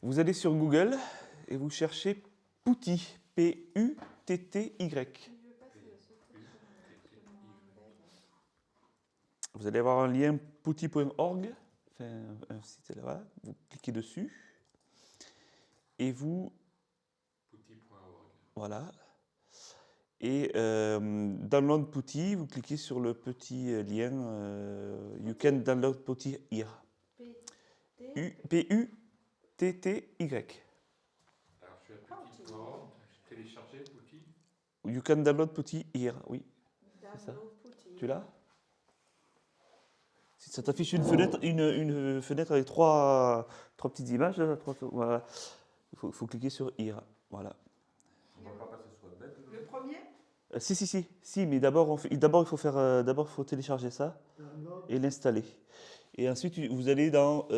Vous allez sur Google et vous cherchez Putty, P-U-T-T-Y. Vous allez avoir un lien putty.org, enfin, un site là, voilà. Vous cliquez dessus et vous, Putty.org. voilà. Et download Putty, vous cliquez sur le petit lien You can download Putty here. P-U-T-T-Y. Alors, je suis à Putty.org. J'ai téléchargé Putty. You can download Putty here, oui. C'est ça. Tu l'as? Si ça t'affiche une fenêtre avec trois petites images, là, voilà. Il faut cliquer sur here. Voilà. On ne voit pas que ce soit bête. Le premier? Si, mais d'abord il faut télécharger ça et l'installer. Et ensuite vous allez dans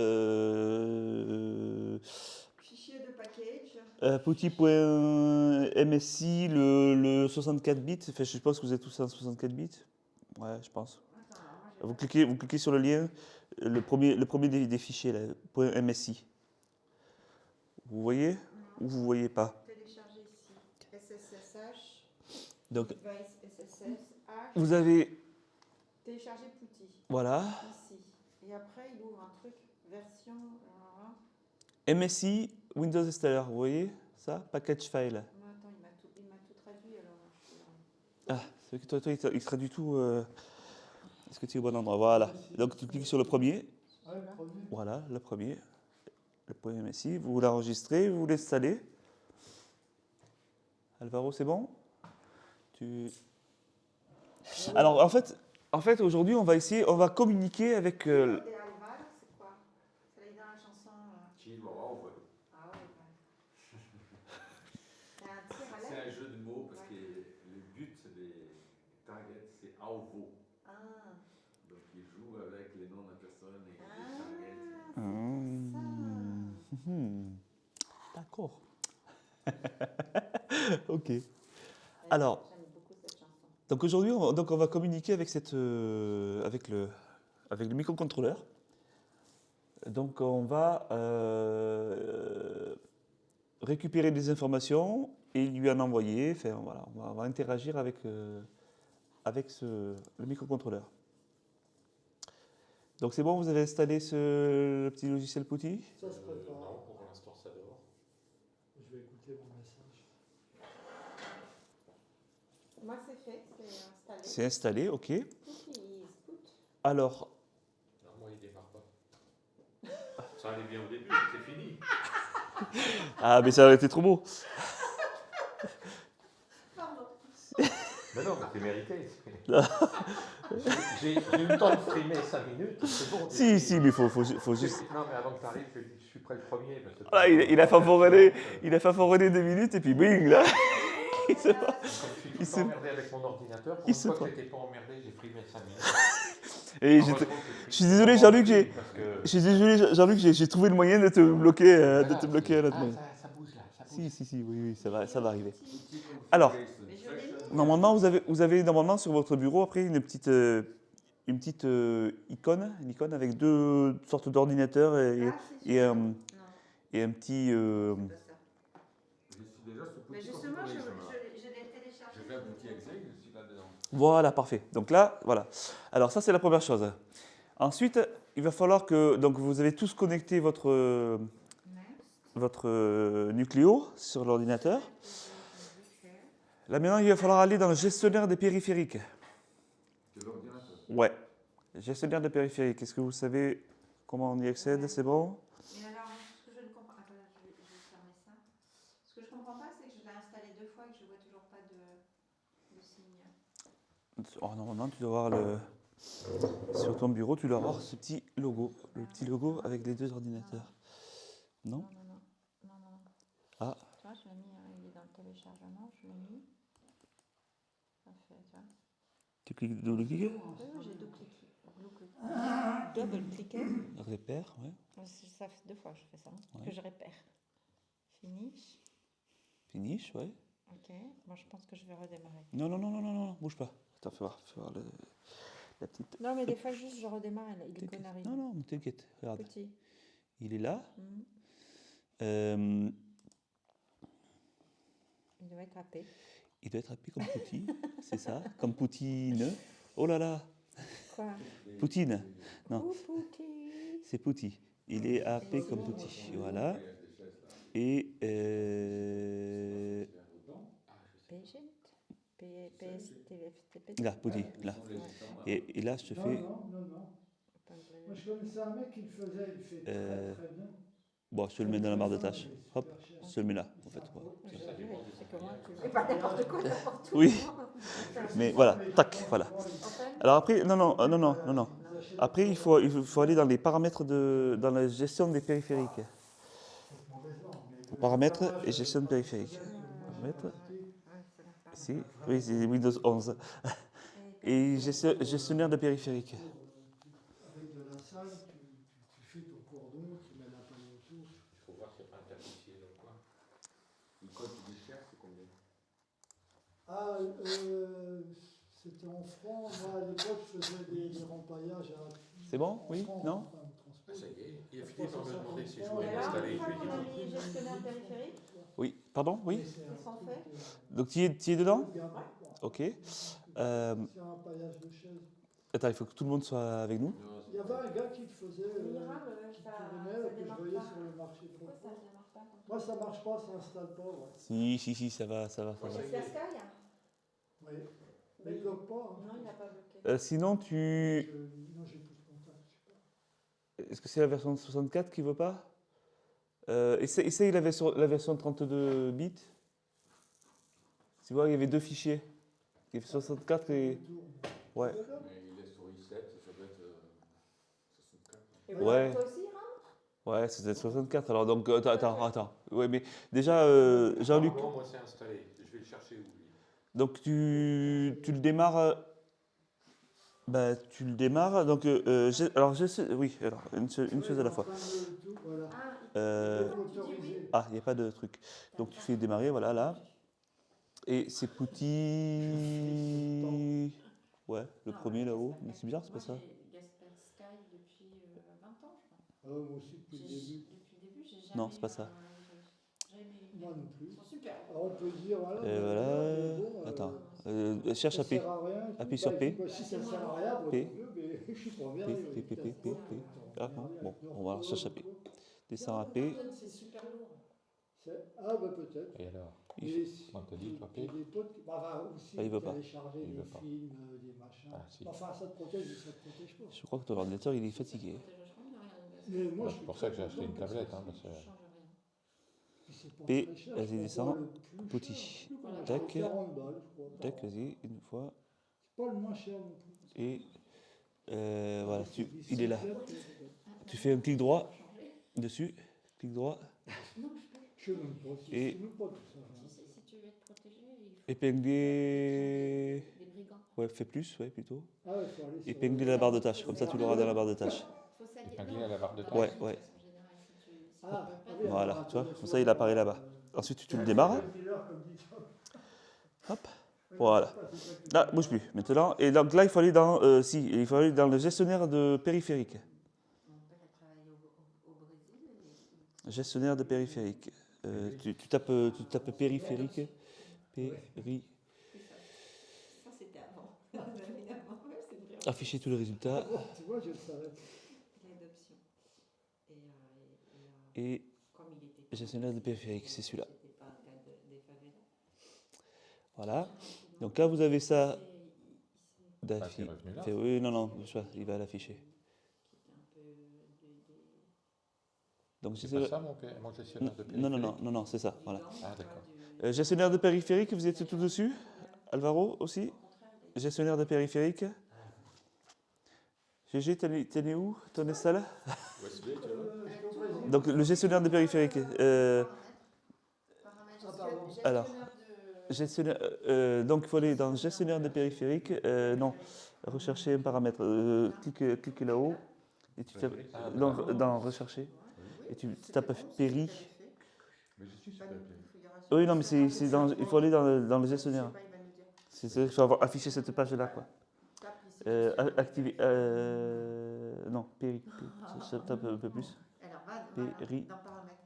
Fichier de package. Putty.msi, le 64 bits. Enfin, je pense que vous êtes tous en 64 bits. Ouais, je pense. Attends, alors moi, j'ai Vous cliquez sur le lien, le premier des fichiers, là, .msi. Vous voyez ou vous voyez pas? télécharger ici. SSSH. Donc, Device SSH. vous avez, Télécharger Putty. voilà, Ici. Et après, il ouvre un truc, version. MSI Windows Installer. Vous voyez ça? Package file. Mais attends, il m'a tout traduit alors. Je suis Ah, c'est que toi, il traduit tout. Est-ce que tu es au bon endroit? Voilà. Donc, tu cliques sur le premier. Voilà, le premier. Le premier MSI. Vous l'enregistrez, vous l'installez. Alvaro, c'est bon? Alors, en fait aujourd'hui, on va communiquer avec. Des Alvar, c'est quoi? C'est là, il est dans la chanson. Chihuahua. Ah ouais, ouais. C'est un tir à C'est l'aide. un jeu de mots parce que le but des targets, c'est AOVO. Ah. Donc il joue avec les noms de la personne et les Ah, targets. c'est D'accord. Ok. ça. Alors, J'aime beaucoup cette chanson. donc aujourd'hui, on va communiquer avec avec le microcontrôleur. Donc, on va récupérer des informations et lui en envoyer. Enfin, voilà, on va interagir avec le microcontrôleur. Donc, c'est bon, vous avez installé le petit logiciel Putty? Ça se prépare. Non, pour l'instant, ça dort. Je vais écouter mon message. Moi, c'est fait, c'est installé. C'est installé, ok. Putty is put. Alors, Non, moi, il démarre pas. Ça allait bien au début, c'est fini. ah, mais ça aurait été trop beau. Pardon. Mais non, mais c'est mérité. J'ai eu le temps de frimer 5 minutes, c'est bon. Si, mais il faut juste. Non, mais avant que tu arrives, je suis prêt le premier. Parce que Voilà, il a favorisé 2 minutes et puis bing là. Il se passe. Comme je suis tout Il le se- temps emmerdé avec mon ordinateur, pour il une se fois que passe. je n'étais pas emmerdé, j'ai frimé 5 minutes. Et Heureusement que je suis désolé, Jean-Luc, parce que- je suis désolé, Jean-Luc, j'ai trouvé le moyen de te bloquer, à notre moment. ça bouge là, ça bouge. Si, oui, ça va arriver. Alors, Mais je l'ai mis. normalement, vous avez normalement sur votre bureau après une petite icône, une icône avec 2 sortes d'ordinateurs Ah, c'est et, sûr. un, Non, et un petit. c'est pas ça. Je suis déjà sur Mais Putty justement, je Configuration, là. l'ai téléchargé. J'ai fait un petit Excel, je suis là-dedans. Voilà, parfait. Donc là, voilà. Alors ça, c'est la première chose. Ensuite, il va falloir que donc vous avez tous connecté votre Nucléo sur l'ordinateur. Là maintenant, il va falloir aller dans le gestionnaire des périphériques. C'est l'ordinateur. Ouais, gestionnaire des périphériques. Est-ce que vous savez comment on y accède? C'est bon? Mais alors, ce que je ne comprends pas, je vais fermer ça. Ce que je ne comprends pas, c'est que je l'ai installé 2 fois et que je ne vois toujours pas de signe. Oh, normalement, tu dois avoir sur ton bureau, tu dois avoir ce petit logo. Le petit logo avec les 2 ordinateurs. Non? Non. Ah. Tu vois, je l'ai mis, il est dans le téléchargement, je l'ai mis. Ça fait, tu vois. Tu cliques double-cliquer? Oui, j'ai double-cliqué. Repère, ouais. Ça fait 2 fois que je fais ça, Ouais. que je répère. Finish. Finish, ouais. Ok, moi je pense que je vais redémarrer. Non, bouge pas. Attends, fais voir la petite. Non, mais des fois, juste je redémarre et l'icône arrive. Non, mais t'inquiète, regarde. Petit. Il est là, Mhm. Euh, Il doit être happé. il doit être appelé comme Pouti, c'est ça? Comme Poutine. Oh là là, Quoi? Poutine. Non, Poupouti. c'est Pouti. Il est appelé comme Pouti. Voilà. Et Patient. PSTFTP. là, Pouti, là. Et là, je te fais. Non. Moi, je connaissais un mec qui le faisait, il fait Euh, très bien. Bon, je te le mets dans la barre de tâches. Hop, je te le mets là, en fait. Voilà. C'est comment tu fais pas n'importe quoi, n'importe où. Oui, mais voilà, tac, voilà. Alors après, non. Après, il faut aller dans les paramètres dans la gestion des périphériques. Paramètres et gestion de périphériques. Paramètres, ici, oui, c'est Windows 11. Et gestionnaire de périphériques. Avec de la salle, tu fais ton cordon, tu mets la paille autour. Il faut voir s'il n'y a pas un tapissier dans le coin. Le code du cher, c'est combien? Ah, c'était en francs. Moi, à l'époque, je faisais des rempaillages à. C'est bon? Oui? francs, Non? enfin, le transport. Ah, ça y est, il a fini par me demander si je Et voulais alors, l'installer. une Je fois lui ai qu'on a dit mis gestionnaire périphérique, Oui, pardon? Oui? qu'est-ce qu'on fait? Donc tu y es dedans? Ok. C'est un paillage de chaises. Attends, il faut que tout le monde soit avec nous. Non, Il y avait un gars qui le faisait, Mira, qui ça tournait, que je démarre voyais pas. sur le marché Pourquoi ça trop. ne démarre pas quand Moi, ça marche pas, ça installe pas. Ouais. Si, ça va. Ouais, on... ça y C'est est. Sky? Oui. Mais il bloque pas. Hein. Non, il n'a pas bloqué. Sinon, tu. Non, j'ai plus de contact. Je sais pas. Est-ce que c'est la version 64 qui veut pas? Essaye la version 32 bits. Tu vois, il y avait deux fichiers. Il y avait 64 et. Ouais. Mais il est sur i7, ça doit être 64. Et Ouais. voilà, toi aussi, hein? Ouais, c'était 64. Alors, donc, attends. Ouais, mais déjà, Jean-Luc, Non, moi c'est installé. Je vais le chercher où lui. donc tu le démarres. Bah, tu le démarres. Donc, oui, alors, une chose à la fois. Voilà. Ah, Euh, tu dis oui. il n'y a pas de truc. Donc, tu fais démarrer, voilà, là. Et c'est Pouti. Ouais, le premier là-haut. Mais c'est bizarre, c'est pas ça. Moi, j'ai Gaspard Sky depuis 20 ans, je crois. Ah, moi aussi, depuis le début. Depuis le début, j'ai jamais. Non, c'est pas ça. Moi non plus. Ils sont super. Alors, on peut dire, voilà. Et voilà. Attends. Cherche ça à P. sert à rien. Appuie sur P. Si ça sert à rien, bon, P. tant mieux, mais je suis pas bien. P. Ah non, bon, on va chercher à P. Descends à P. C'est super lourd. Ah, bah peut-être. Et alors? Il- On te dit, toi, Il y a P? des potes qui aussi Ah, il veut pas. télécharger Il des veut pas. films, des machins. Ah, si. Enfin, ça te protège ou ça te protège pas. Je crois que ton ordinateur, il est fatigué. Mais moi, je C'est suis pour ça que j'ai très acheté une content tablette. parce Hein, parce que... que c'est pas P, très cher, vas-y, je crois, descends. le plus Pouti. cher. Plus qu'on a Tac. payé 40 balles, je crois. Tac, vas-y, une fois. C'est pas le moins cher non plus. Et voilà, il est là. Tu Tu fais un clic droit dessus. Clic droit. Je sais même pas. Et- Je sais même pas tout ça. hein. Si tu veux être protégé, il faut Épingler. des brigands. Ouais, fais plus, ouais, plutôt. Ah ouais, faut aller sur Épingler la barre de tâches. Comme ça, tu l'auras dans la barre de tâches. Faut s'allier. Épingler à la barre de tâches. Ouais. Ah, oui, Voilà, alors, tu vois, attends, comme ça, il apparaît là-bas. Ensuite, tu le démarres. Hop. Voilà. Là, bouge plus. Maintenant, et donc là, il faut aller dans, il faut aller dans le gestionnaire de périphériques. Mon père a travaillé au Brésil. Gestionnaire de périphériques. Tu tapes périphérique. Péri. Ça, c'était avant. Évidemment, ouais, c'est vrai. Afficher tous les résultats. Tu vois, je le savais. Il y a d'options. Et Et comme il était. gestionnaire de périphériques, c'est celui-là. C'était pas un gars des favelas. Voilà. Donc là, vous avez ça Ah, t'es d'afficher. revenu là? Oui, non, je vois, il va l'afficher. Donc, C'est pas ça mon gestionnaire de périphérique? non, c'est ça. Voilà. Ah, d'accord. Gestionnaire de périphérique, vous êtes tout dessus? Alvaro aussi? Gestionnaire de périphérique? GG, t'en es où? Ton install? USB, tu vois. Donc, le gestionnaire de périphérique. Alors, gestionnaire, donc, il faut aller dans gestionnaire de périphérique. Non, rechercher un paramètre. Clique là-haut. Et tu tapes dans rechercher. Et tu tapes péri. Mais je suis sur la plaine. Oui, non, mais il faut aller dans le gestionnaire. Il faut afficher cette page-là, quoi. Activer. Non, péri. Ça tape un peu plus. Alors, va Péri. dans paramètres.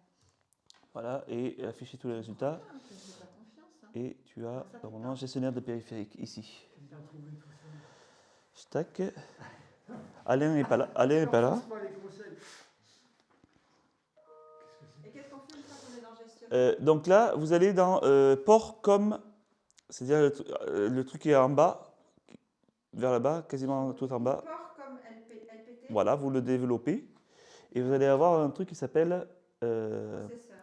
Voilà, et afficher tous les résultats. Ah, je ne fais pas confiance. Hein. Et tu as normalement gestionnaire de périphérique ici. J'ai bien trouvé tout ça. Tac. Alain n'est pas là. Alain n'est pas là. Franchement, les conseils. Et qu'est-ce qu'on fait une fois qu'on est dans gestionnaire Donc là, vous allez dans port comme, c'est-à-dire le truc qui est en bas, vers le bas, quasiment tout en bas. Port comme LPT. Voilà, vous le développez. Et vous allez avoir un truc qui s'appelle Processeur.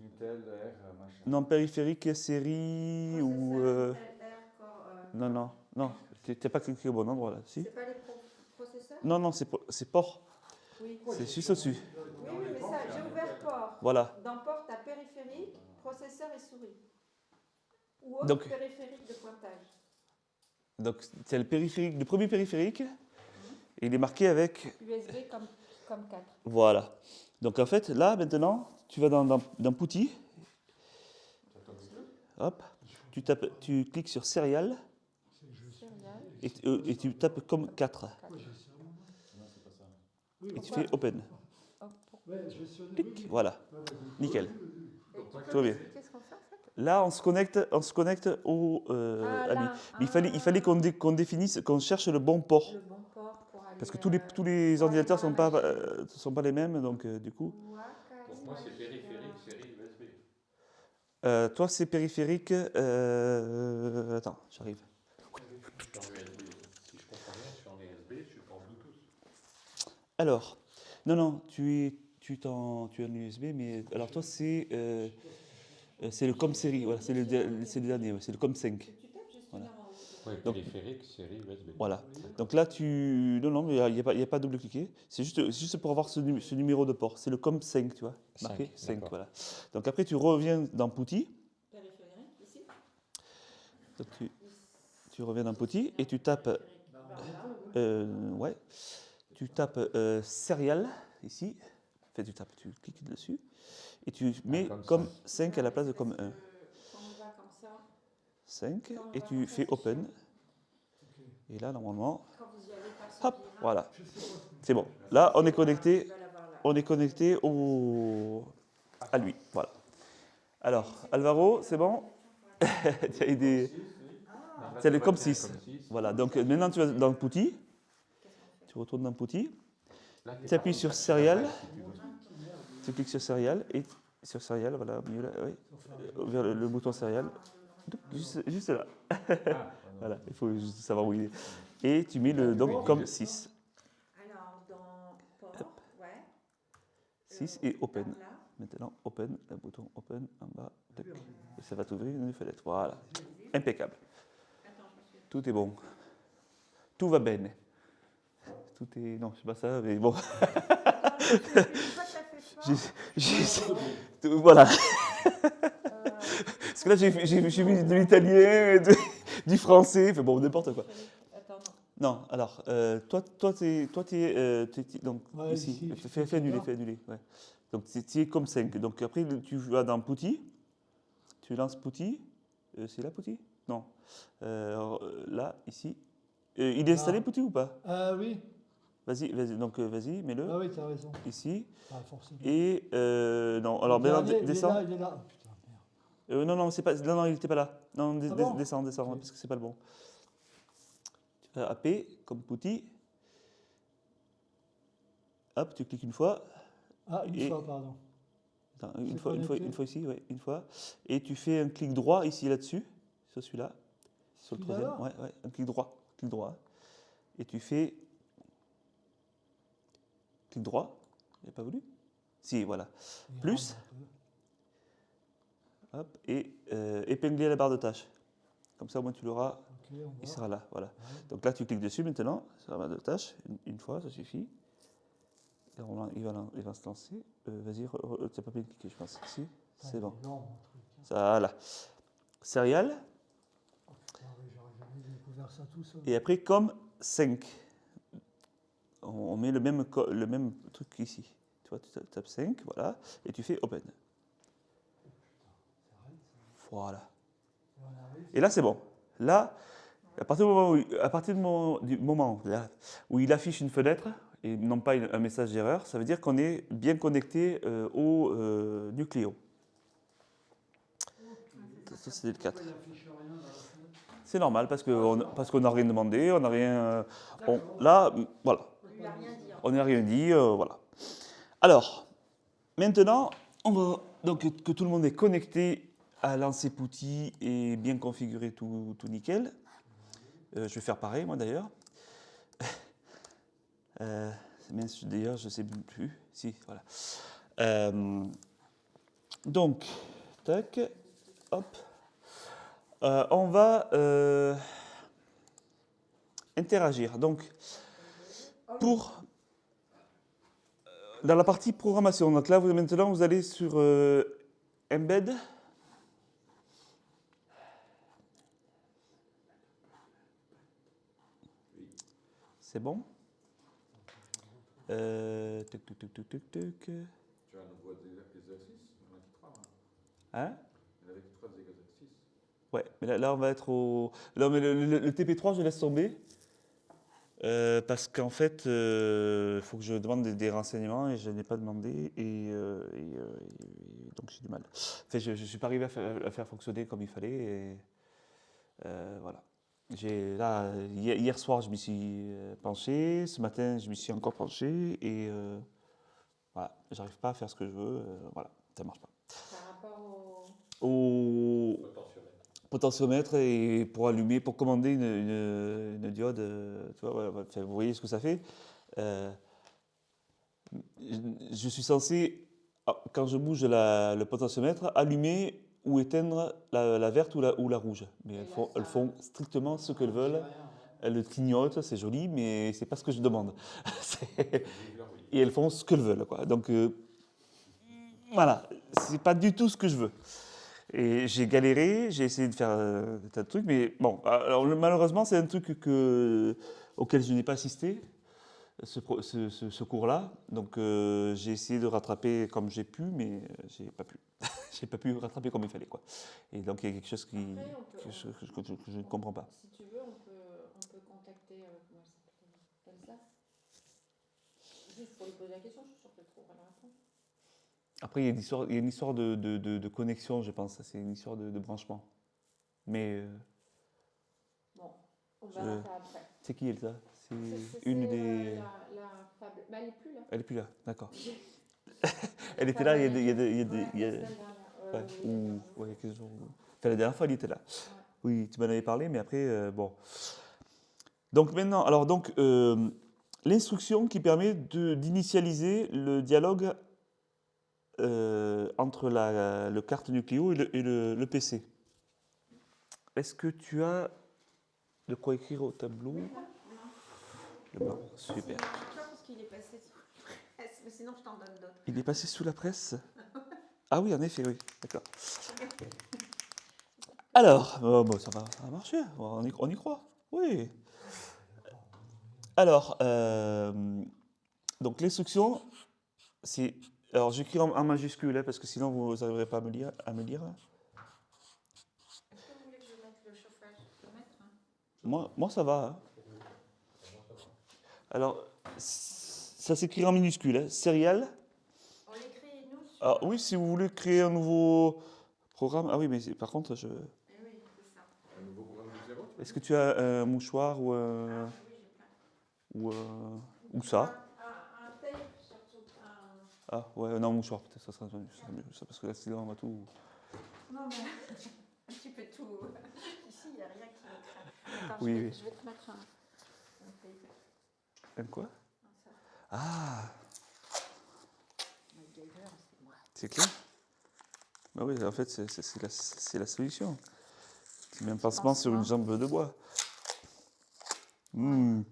Intel, R, machin. non périphérique série ou LR, non non non, tu n'as pas cliqué au bon endroit là, si? C'est pas les processeurs Non non, c'est port, Oui. c'est juste au-dessus. Oui, mais ça, j'ai ouvert port. Voilà. Dans port, tu as périphérique, processeur et souris. Ou autre Donc- périphérique de pointage. Donc c'est le périphérique, le premier périphérique, et il est marqué avec USB comme 4. voilà. Donc en fait là maintenant, tu vas dans Putty, hop, tu cliques sur Serial et tu tapes comme 4 et tu fais Open. Ouais, je suis Clic, voilà, nickel. Tout va bien. Qu'est-ce qu'on fait en fait Là, on se connecte au ami. Mais il fallait qu'on définisse, qu'on cherche le bon port. Le bon port pour aller. Parce que tous les ordinateurs sont pas les mêmes, donc du coup. Pour moi, c'est périphérique, série USB. Toi, c'est périphérique. Attends, j'arrive. Je suis en USB. Si je comprends bien, je suis en USB, je suis pas en Bluetooth. Alors, non, tu es en USB, mais alors toi, c'est le COM série. Voilà, c'est le dernier, ouais, c'est le COM 5. Tu tapes gestionnaire Voilà. en haut. Oui, Donc- périphérique, série USB. Voilà. Donc là, non, mais il n'y a pas double-cliquer. C'est juste pour avoir ce numéro de port. C'est le COM 5, tu vois. Marqué 5, d'accord. voilà. Donc après, tu reviens dans Putty. Périphérique, ici. Donc tu reviens dans Putty et tu tapes, ouais, tu tapes Serial ici. Enfin, tu cliques dessus et tu mets comme comme 5 à la place de comme 1. Quand on va comme ça, 5 et tu fais Open. Et là, normalement, quand vous y allez par ce hop, biais-là, voilà. C'est bon. Là, on est connecté. tu vas l'avoir là. On est connecté à lui. Voilà. Alors, Alvaro, c'est bon? Tu as idée. C'est le COM 6. Voilà. Donc maintenant, tu vas dans Putty. Tu retournes dans Putty. Tu appuies sur Serial. Tu cliques sur Serial. Et sur Serial, voilà, au milieu là, oui. Vers le bouton Serial. Juste là. Voilà, il faut juste savoir où il est. Et tu mets le donc COM 6. Alors, dans port, ouais. 6 et Open. Là, Maintenant, Open, le bouton Open en bas. Tac. Et ça va t'ouvrir une fenêtre. Voilà. Impeccable. attends, je me suis. Tout est bon. Tout va bien. Tout est. Non, c'est pas ça, mais bon. Voilà. Parce que là, j'ai vu de l'italien, du français, enfin bon, n'importe quoi. Attends, Non, alors, toi, t'es donc Ouais, ici. ici, Fais annuler. Ouais. Donc, tu es comme 5. Donc, après, tu vas dans Putty. Tu lances Putty. C'est là, Putty? Non. Là, ici. Il est installé, Putty, ou pas? Ah oui, Vas-y, donc vas-y, mets-le. ah oui, t'as raison. Ici. Ah, forcément. Et non, alors Le maintenant, dernier, descends. Il est là. Oh, putain, merde. Non, c'est pas. Non, il n'était pas là. Non, Ah bon descends, Ok. parce que c'est pas le bon. Tu fais AP comme Putty. Hop, tu cliques une fois. Ah, une Et- fois, pardon. Attends, C'est une fois connecté. ici, ouais, une fois. Et tu fais un clic droit ici là-dessus, sur celui-là, sur le Celui-là, troisième. Ouais, un clic droit. Et tu fais clic droit. Il n'a pas voulu? Si, voilà. Il Plus. rentre un peu. Hop, et épingler la barre de tâches. Comme ça, au moins tu l'auras. Ok, on Il voit. sera là, voilà. Ouais. Donc là, tu cliques dessus maintenant, sur la barre de tâches, une fois, ça suffit. Et il va se lancer. Vas-y, tu n'as pas bien cliqué, je pense. Si, Putain, c'est il bon. est lent, mon truc. Ça, voilà. Serial, Ah oui, j'aurais jamais découvert ça tout seul. et après, comme 5. On met le même truc ici. Tu vois, tu tapes 5, voilà, et tu fais Open. Voilà. Et on arrive. Et là, c'est bon. Là, à partir du moment où il affiche une fenêtre, et non pas un message d'erreur, ça veut dire qu'on est bien connecté au Nucléo. Ça, c'est le 4. Pourquoi il n'affiche rien dans la fenêtre? C'est normal parce qu'on n'a rien demandé, on n'a rien. D'accord. Là, voilà, Il lui a rien dit. on n'a rien dit, voilà. Alors, maintenant, on va donc que tout le monde est connecté à l'Ancepouti et bien configuré, tout nickel. Je vais faire pareil, moi d'ailleurs. D'ailleurs, je ne sais plus. Si, voilà. Donc, tac, hop. On va interagir. Donc, dans la partie programmation, donc là, maintenant, vous allez sur Embed. C'est bon. Tuc, tuc, tuc, tuc, tuc, tuc. Tu as un nouveau exercice, il y en a qui 3. Hein? Il y en avait qui 3 exercices. Ouais, mais là, on va être au. Non, mais le TP3, je laisse tomber. Parce qu'en fait, il faut que je demande des renseignements et je n'ai pas demandé. Et donc, j'ai du mal. Enfin, je ne suis pas arrivé à faire fonctionner comme il fallait. Et, voilà. Hier soir, je m'y suis penché. Ce matin, je m'y suis encore penché. Et voilà, j'arrive pas à faire ce que je veux. Voilà, ça marche pas. Par rapport Au Potentiomètre. potentiomètre et pour allumer, pour commander une diode, tu vois, ouais, enfin, vous voyez ce que ça fait. Je suis censé, quand je bouge le potentiomètre, allumer ou éteindre la verte ou la rouge. Mais elles font strictement ce qu'elles veulent. Elles le clignotent, c'est joli, mais c'est pas ce que je demande. Et elles font ce qu'elles veulent, quoi. Donc voilà, c'est pas du tout ce que je veux. Et j'ai galéré, j'ai essayé de faire des tas de trucs, mais bon, alors, malheureusement, c'est un truc auquel je n'ai pas assisté, ce cours-là. Donc j'ai essayé de rattraper comme j'ai pu, mais j'ai pas pu. J'ai pas pu rattraper comme il fallait, quoi. Et donc il y a quelque chose que je ne comprends pas. Si tu veux, on peut contacter comment elle s'appelle, Elsa. Juste pour lui poser la question, je suis sûre qu'elle trouvera la réponse. Après, il y a une histoire de connexion, je pense. C'est une histoire de branchement. Mais Bon, on verra ça après. c'est qui, Elsa? C'est C'est une des... la fable. Mais elle n'est plus là. Elle n'est plus là, d'accord. Elle était là il y a des... La semaine dernière. Ouais, oui, il y a quelques jours. Enfin, la dernière fois, elle était là. Ouais. Oui, tu m'en avais parlé, mais après, bon. Donc maintenant, l'instruction qui permet d'initialiser le dialogue entre le carte Nucléo et le PC. Est-ce que tu as de quoi écrire au tableau? Bon, super. Je pense qu'il est passé sous la presse, mais sinon je t'en donne d'autres. Il est passé sous la presse? Ah oui, en effet, oui. D'accord. Alors, bon, ça va marcher, on y croit. Oui. Alors, donc l'instruction, c'est... Alors j'écris en majuscule, parce que sinon vous n'arriverez pas à me lire. Est-ce que vous voulez que je mette le chauffage? Je peux mettre, hein? Moi, ça va. Hein. Alors, ça s'écrit en minuscule, Serial. On l'écrit, nous, sur... Alors, oui, si vous voulez créer un nouveau programme. Ah oui, mais par contre, Eh oui, c'est ça. Un nouveau programme de 0. est-ce que tu as un mouchoir ou Ah, oui, j'ai plein. ou ça? Un tape, surtout. Ah ouais, non, mouchoir, peut-être ça sera mieux. Ça, parce que là, sinon, on va tout. Non, mais tu peux tout. Ici, il n'y a rien qui me craint. Attends, Oui, je oui. vais te mettre un tape. Un quoi? Ça. Ah, MacGyver, c'est moi. c'est clair? Bah oui, en fait, c'est la solution. Tu mets un pansement sur une jambe de bois. Miam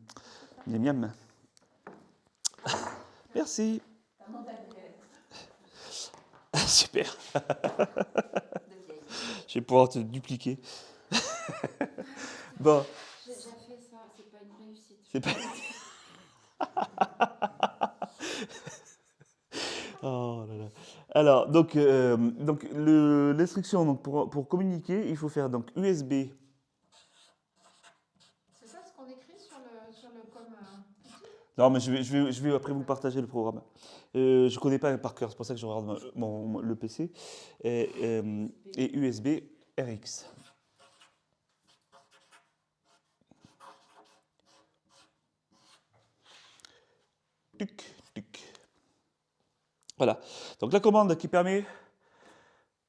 miam. Merci. Super. Je vais pouvoir te dupliquer. Bon, J'ai déjà fait ça, c'est pas une réussite. c'est pas. Oh là là. Alors, donc l'instruction pour communiquer, il faut faire donc USB. C'est ça ce qu'on écrit sur le com. Non, mais je vais après vous partager le programme. Je ne connais pas par cœur, c'est pour ça que je regarde le PC. Et USB RX. Tuc, tuc. Voilà. Donc la commande qui permet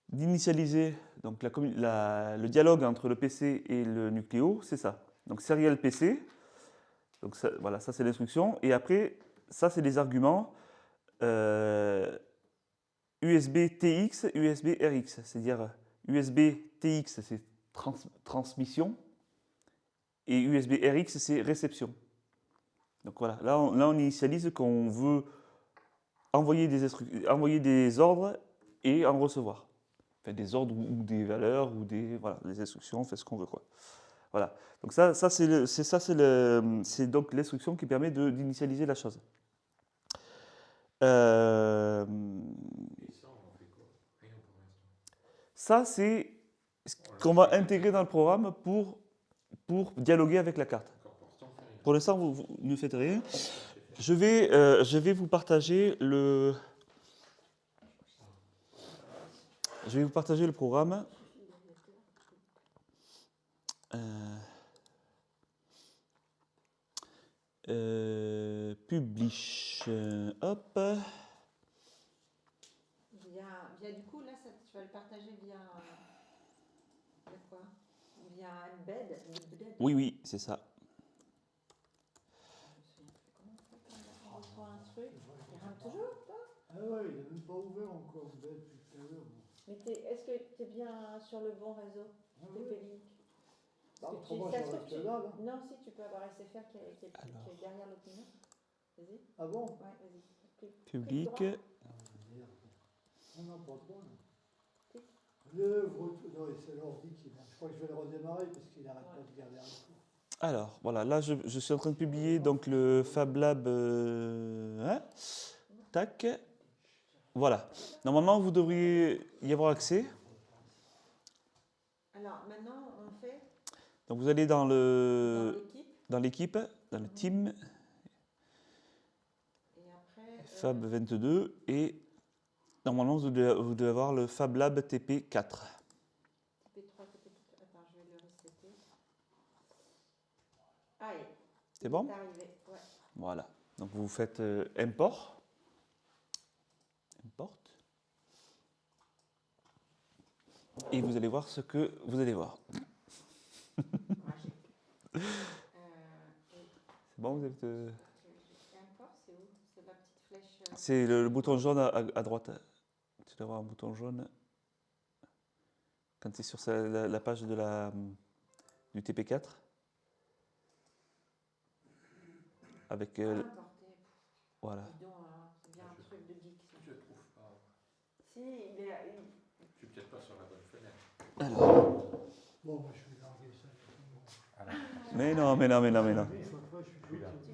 d'initialiser donc le dialogue entre le PC et le Nucléo, c'est ça. Donc serial PC. Donc ça, voilà, ça c'est l'instruction. Et après, ça c'est les arguments USB TX, USB RX. C'est-à-dire USB TX c'est transmission et USB RX c'est réception. Donc voilà, là on initialise qu'on veut envoyer des ordres et en recevoir. Enfin, des ordres ou des valeurs ou des instructions, on fait ce qu'on veut quoi. Voilà. Donc ça c'est donc l'instruction qui permet d'initialiser la chose. Et ça, on en fait quoi? Rien pour l'instant. Ça c'est ce qu'on va intégrer dans le programme pour dialoguer avec la carte. D'accord, pour l'instant, on fait rien. Pour l'instant, vous ne faites rien. Je vais vous partager le programme. Publish. Hop. Via du coup, là, tu vas le partager via quoi? Via embed. Oui, c'est ça. Comment on fait quand on reçoit un truc? Il rame toujours, toi? Ah ouais, il n'a même pas ouvert encore Belle depuis tout à l'heure. Mais est-ce que tu es bien sur le bon réseau? Ah TP ouais. Link. Bah, Parce que autrement, ça se j'aurais trouve, que dalle, hein. Non, si, tu peux avoir SFR qui est derrière l'autre menu. Vas-y. Ah bon? Ouais, vas-y. Public. Clique droit. Ah merde. On n'a pas droit, là. Clique. Non, c'est l'ordi qui est là. Je crois que je vais le redémarrer parce qu'il n'arrête pas de garder un coup. Alors, voilà, là, je suis en train de publier donc le Fab Lab. Tac. Voilà. Normalement, vous devriez y avoir accès. Alors, maintenant, on fait Donc, vous allez dans l'équipe. dans le team, Et après. Fab 22, et normalement, vous devez avoir le Fab Lab TP4. TP3, TP4. Attends, je vais le resetter. Ah, C'est bon? C'est arrivé, ouais. Voilà. Donc, vous faites import. Import. Et vous allez voir ce que vous allez voir. C'est bon, vous êtes... Import, c'est où? C'est la petite flèche. C'est le bouton jaune à droite. Tu dois avoir un bouton jaune quand tu es sur la page du TP4. Avec... Importé. voilà. Dis donc, c'est bien un truc de geek. Ça. Je trouve pas. Si, il est. Je suis peut-être pas sur la bonne fenêtre. Alors. Bon, moi, je vais larguer ça. Mais non. Tu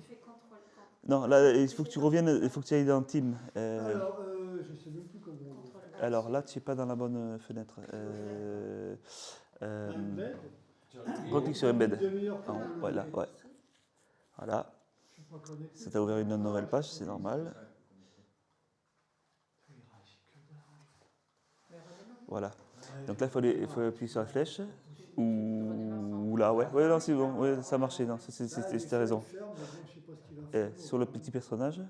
fais contrôle. Non, là, il faut que tu reviennes, il faut que tu ailles dans Team. Alors, je ne sais même plus comment on dit. Alors là, tu n'es pas dans la bonne fenêtre. Embed. Clique sur Embed. Une demi-heure pour En haut, le voilà, lever. ouais. Voilà. Je suis pas connecté. Ça t'a ouvert une nouvelle page, c'est normal. Voilà. Donc là, il faut appuyer sur la flèche. Ou là, ouais. Ouais, non, c'est bon. Ouais, ça marchait. Non, c'était raison. Sur le petit personnage.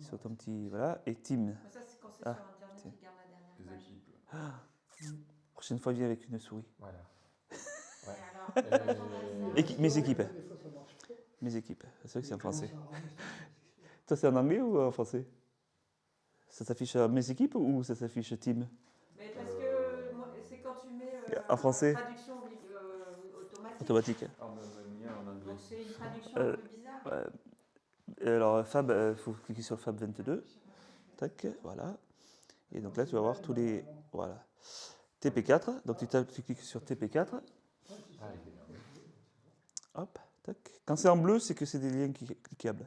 Sur ton petit. Voilà. Et Team. Ça, c'est quand c'est Ah, sur Internet, tiens. il garde la dernière Les page. équipes. Prochaine fois, viens avec une souris. Voilà. Et alors, Mes équipes. Mes équipes. C'est vrai que c'est en français. Toi, c'est en anglais ou en français? Ça s'affiche mes équipes ou ça s'affiche Team? Mais parce que c'est quand tu mets En français. traduction automatique. Automatique. Ah, mais mien en anglais. Donc c'est une traduction un peu bizarre. Alors, Fab, il faut cliquer sur Fab 22. Tac, voilà. Et donc là, tu vas voir tous les. Voilà. TP4. Donc tu cliques sur TP4. Ah, il est là. Hop, tac. Quand c'est en bleu, c'est que c'est des liens cliquables.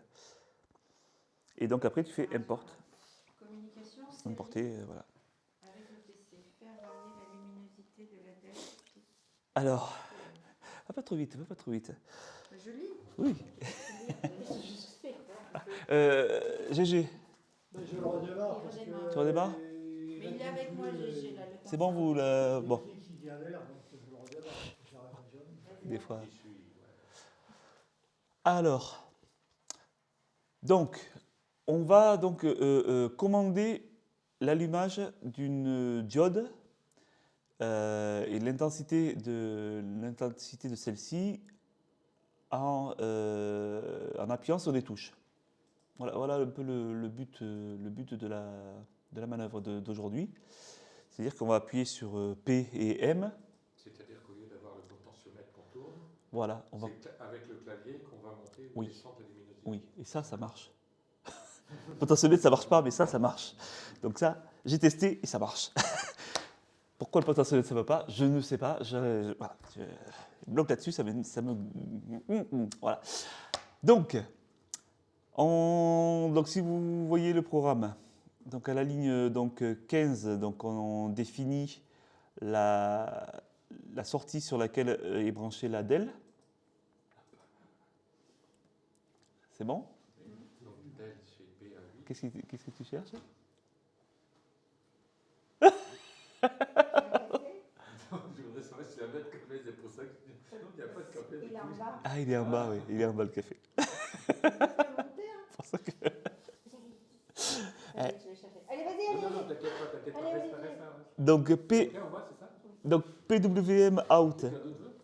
Et donc après, tu fais Import. Communication, c'est Importer, voilà. avec le PC. Faire varier la luminosité de la DEL. Alors, va pas trop vite, va pas trop vite. Je lis. Oui. J'ai juste fait. GG, Mais je le redémarre parce que. redémarre. Tu redémarres? Mais il est avec moi, GG, là. le c'est bon, vous le... Bon, Qui galère, donc je le redémarre. J'arrive jamais. des fois. J'y suis, ouais. Alors, donc, on va donc commander l'allumage d'une diode et l'intensité de celle-ci en appuyant sur des touches. Voilà un peu le but de la manœuvre d'aujourd'hui. C'est-à-dire qu'on va appuyer sur P et M. C'est-à-dire qu'au lieu d'avoir le potentiomètre qu'on tourne, Voilà, on va... c'est avec le clavier qu'on va monter ou Oui. descendre la luminosité. Oui, et ça marche. Potentiomètre, ça marche pas, mais ça marche. Donc ça, j'ai testé et ça marche. Pourquoi le potentiomètre, ça ne va pas? Je ne sais pas. Voilà, je bloque là-dessus, ça me... Voilà. Donc, si vous voyez le programme, donc à la ligne 15, donc on définit la sortie sur laquelle est branchée la DEL. C'est bon? Donc DEL chez PA8. Qu'est-ce que tu cherches? Je voudrais savoir si la mettre café, c'est pour ça que je dis non, il n'y a pas de café. Il est en bas. Ah, il est en bas, oui. Il est en bas, le café. C'est pour ça que... Allez, je vais chercher. Allez, vas-y, Non, allez, non, allez. t'inquiète pas, Allez, reste allez, là. Donc, Ok, on voit, c'est ça? donc PWM out. Tu as d'autres vœux?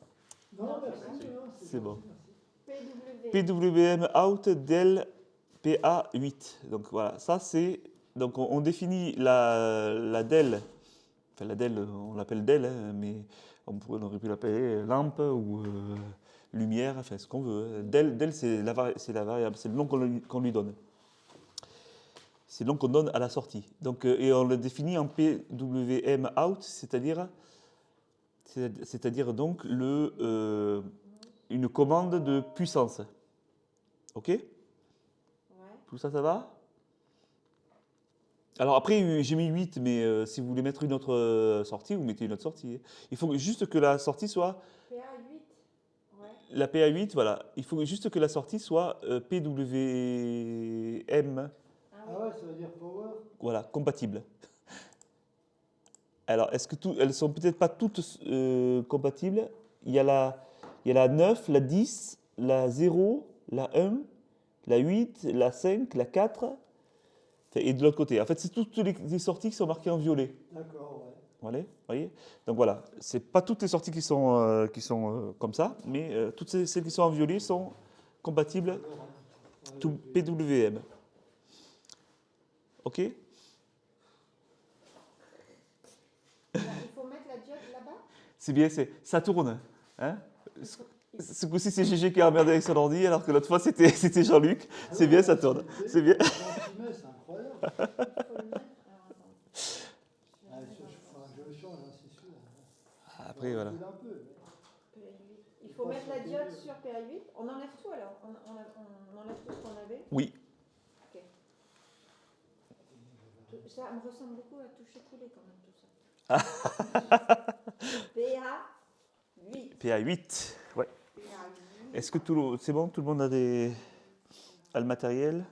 Non, merci. non, C'est bon. gentil, merci. PW. PWM out del PA8. Donc voilà, ça c'est... Donc on définit la DEL, enfin la DEL, on l'appelle DEL, hein, mais on aurait pu l'appeler lampe ou lumière, enfin ce qu'on veut. DEL c'est la variable, c'est le nom qu'on lui donne. C'est le nom qu'on donne à la sortie. Donc, et on le définit en PWM out, c'est-à-dire donc une commande de puissance. OK? Ouais. Tout ça, ça va? Alors après, j'ai mis 8, mais si vous voulez mettre une autre sortie, vous mettez une autre sortie. Il faut juste que la sortie soit... PA8. Ouais. La PA8, voilà. Il faut juste que la sortie soit PWM, Ah ouais, ça veut dire power. voilà, compatible. Alors, elles sont peut-être pas toutes compatibles. Il y a la 9, la 10, la 0, la 1, la 8, la 5, la 4, et de l'autre côté. En fait, c'est toutes les sorties qui sont marquées en violet. D'accord, ouais. Voilà, voyez. Donc voilà, c'est pas toutes les sorties qui sont comme ça, mais toutes celles qui sont en violet sont compatibles Ouais, tout PWM. OK? Il faut mettre la diode là-bas. C'est bien, ça tourne. Hein? Ce coup-ci, c'est Gégé qui a emmerdé avec son ordi, alors que l'autre fois, c'était Jean-Luc. Ah C'est ouais, bien, ça ouais, tourne. c'est- C'est bien. c'est incroyable. Il faut le mettre. Alors, attends. Ah, je le change, hein, c'est sûr. Après, voilà. Un peu, PA8. Il faut mettre la diode sur PA8. On enlève tout alors. On enlève tout ce qu'on avait. Oui. Ok. Ça me ressemble beaucoup à toucher coulé quand même tout ça. PA8. PA8. Ouais. PA8. Est-ce que c'est bon? Tout le monde a le matériel?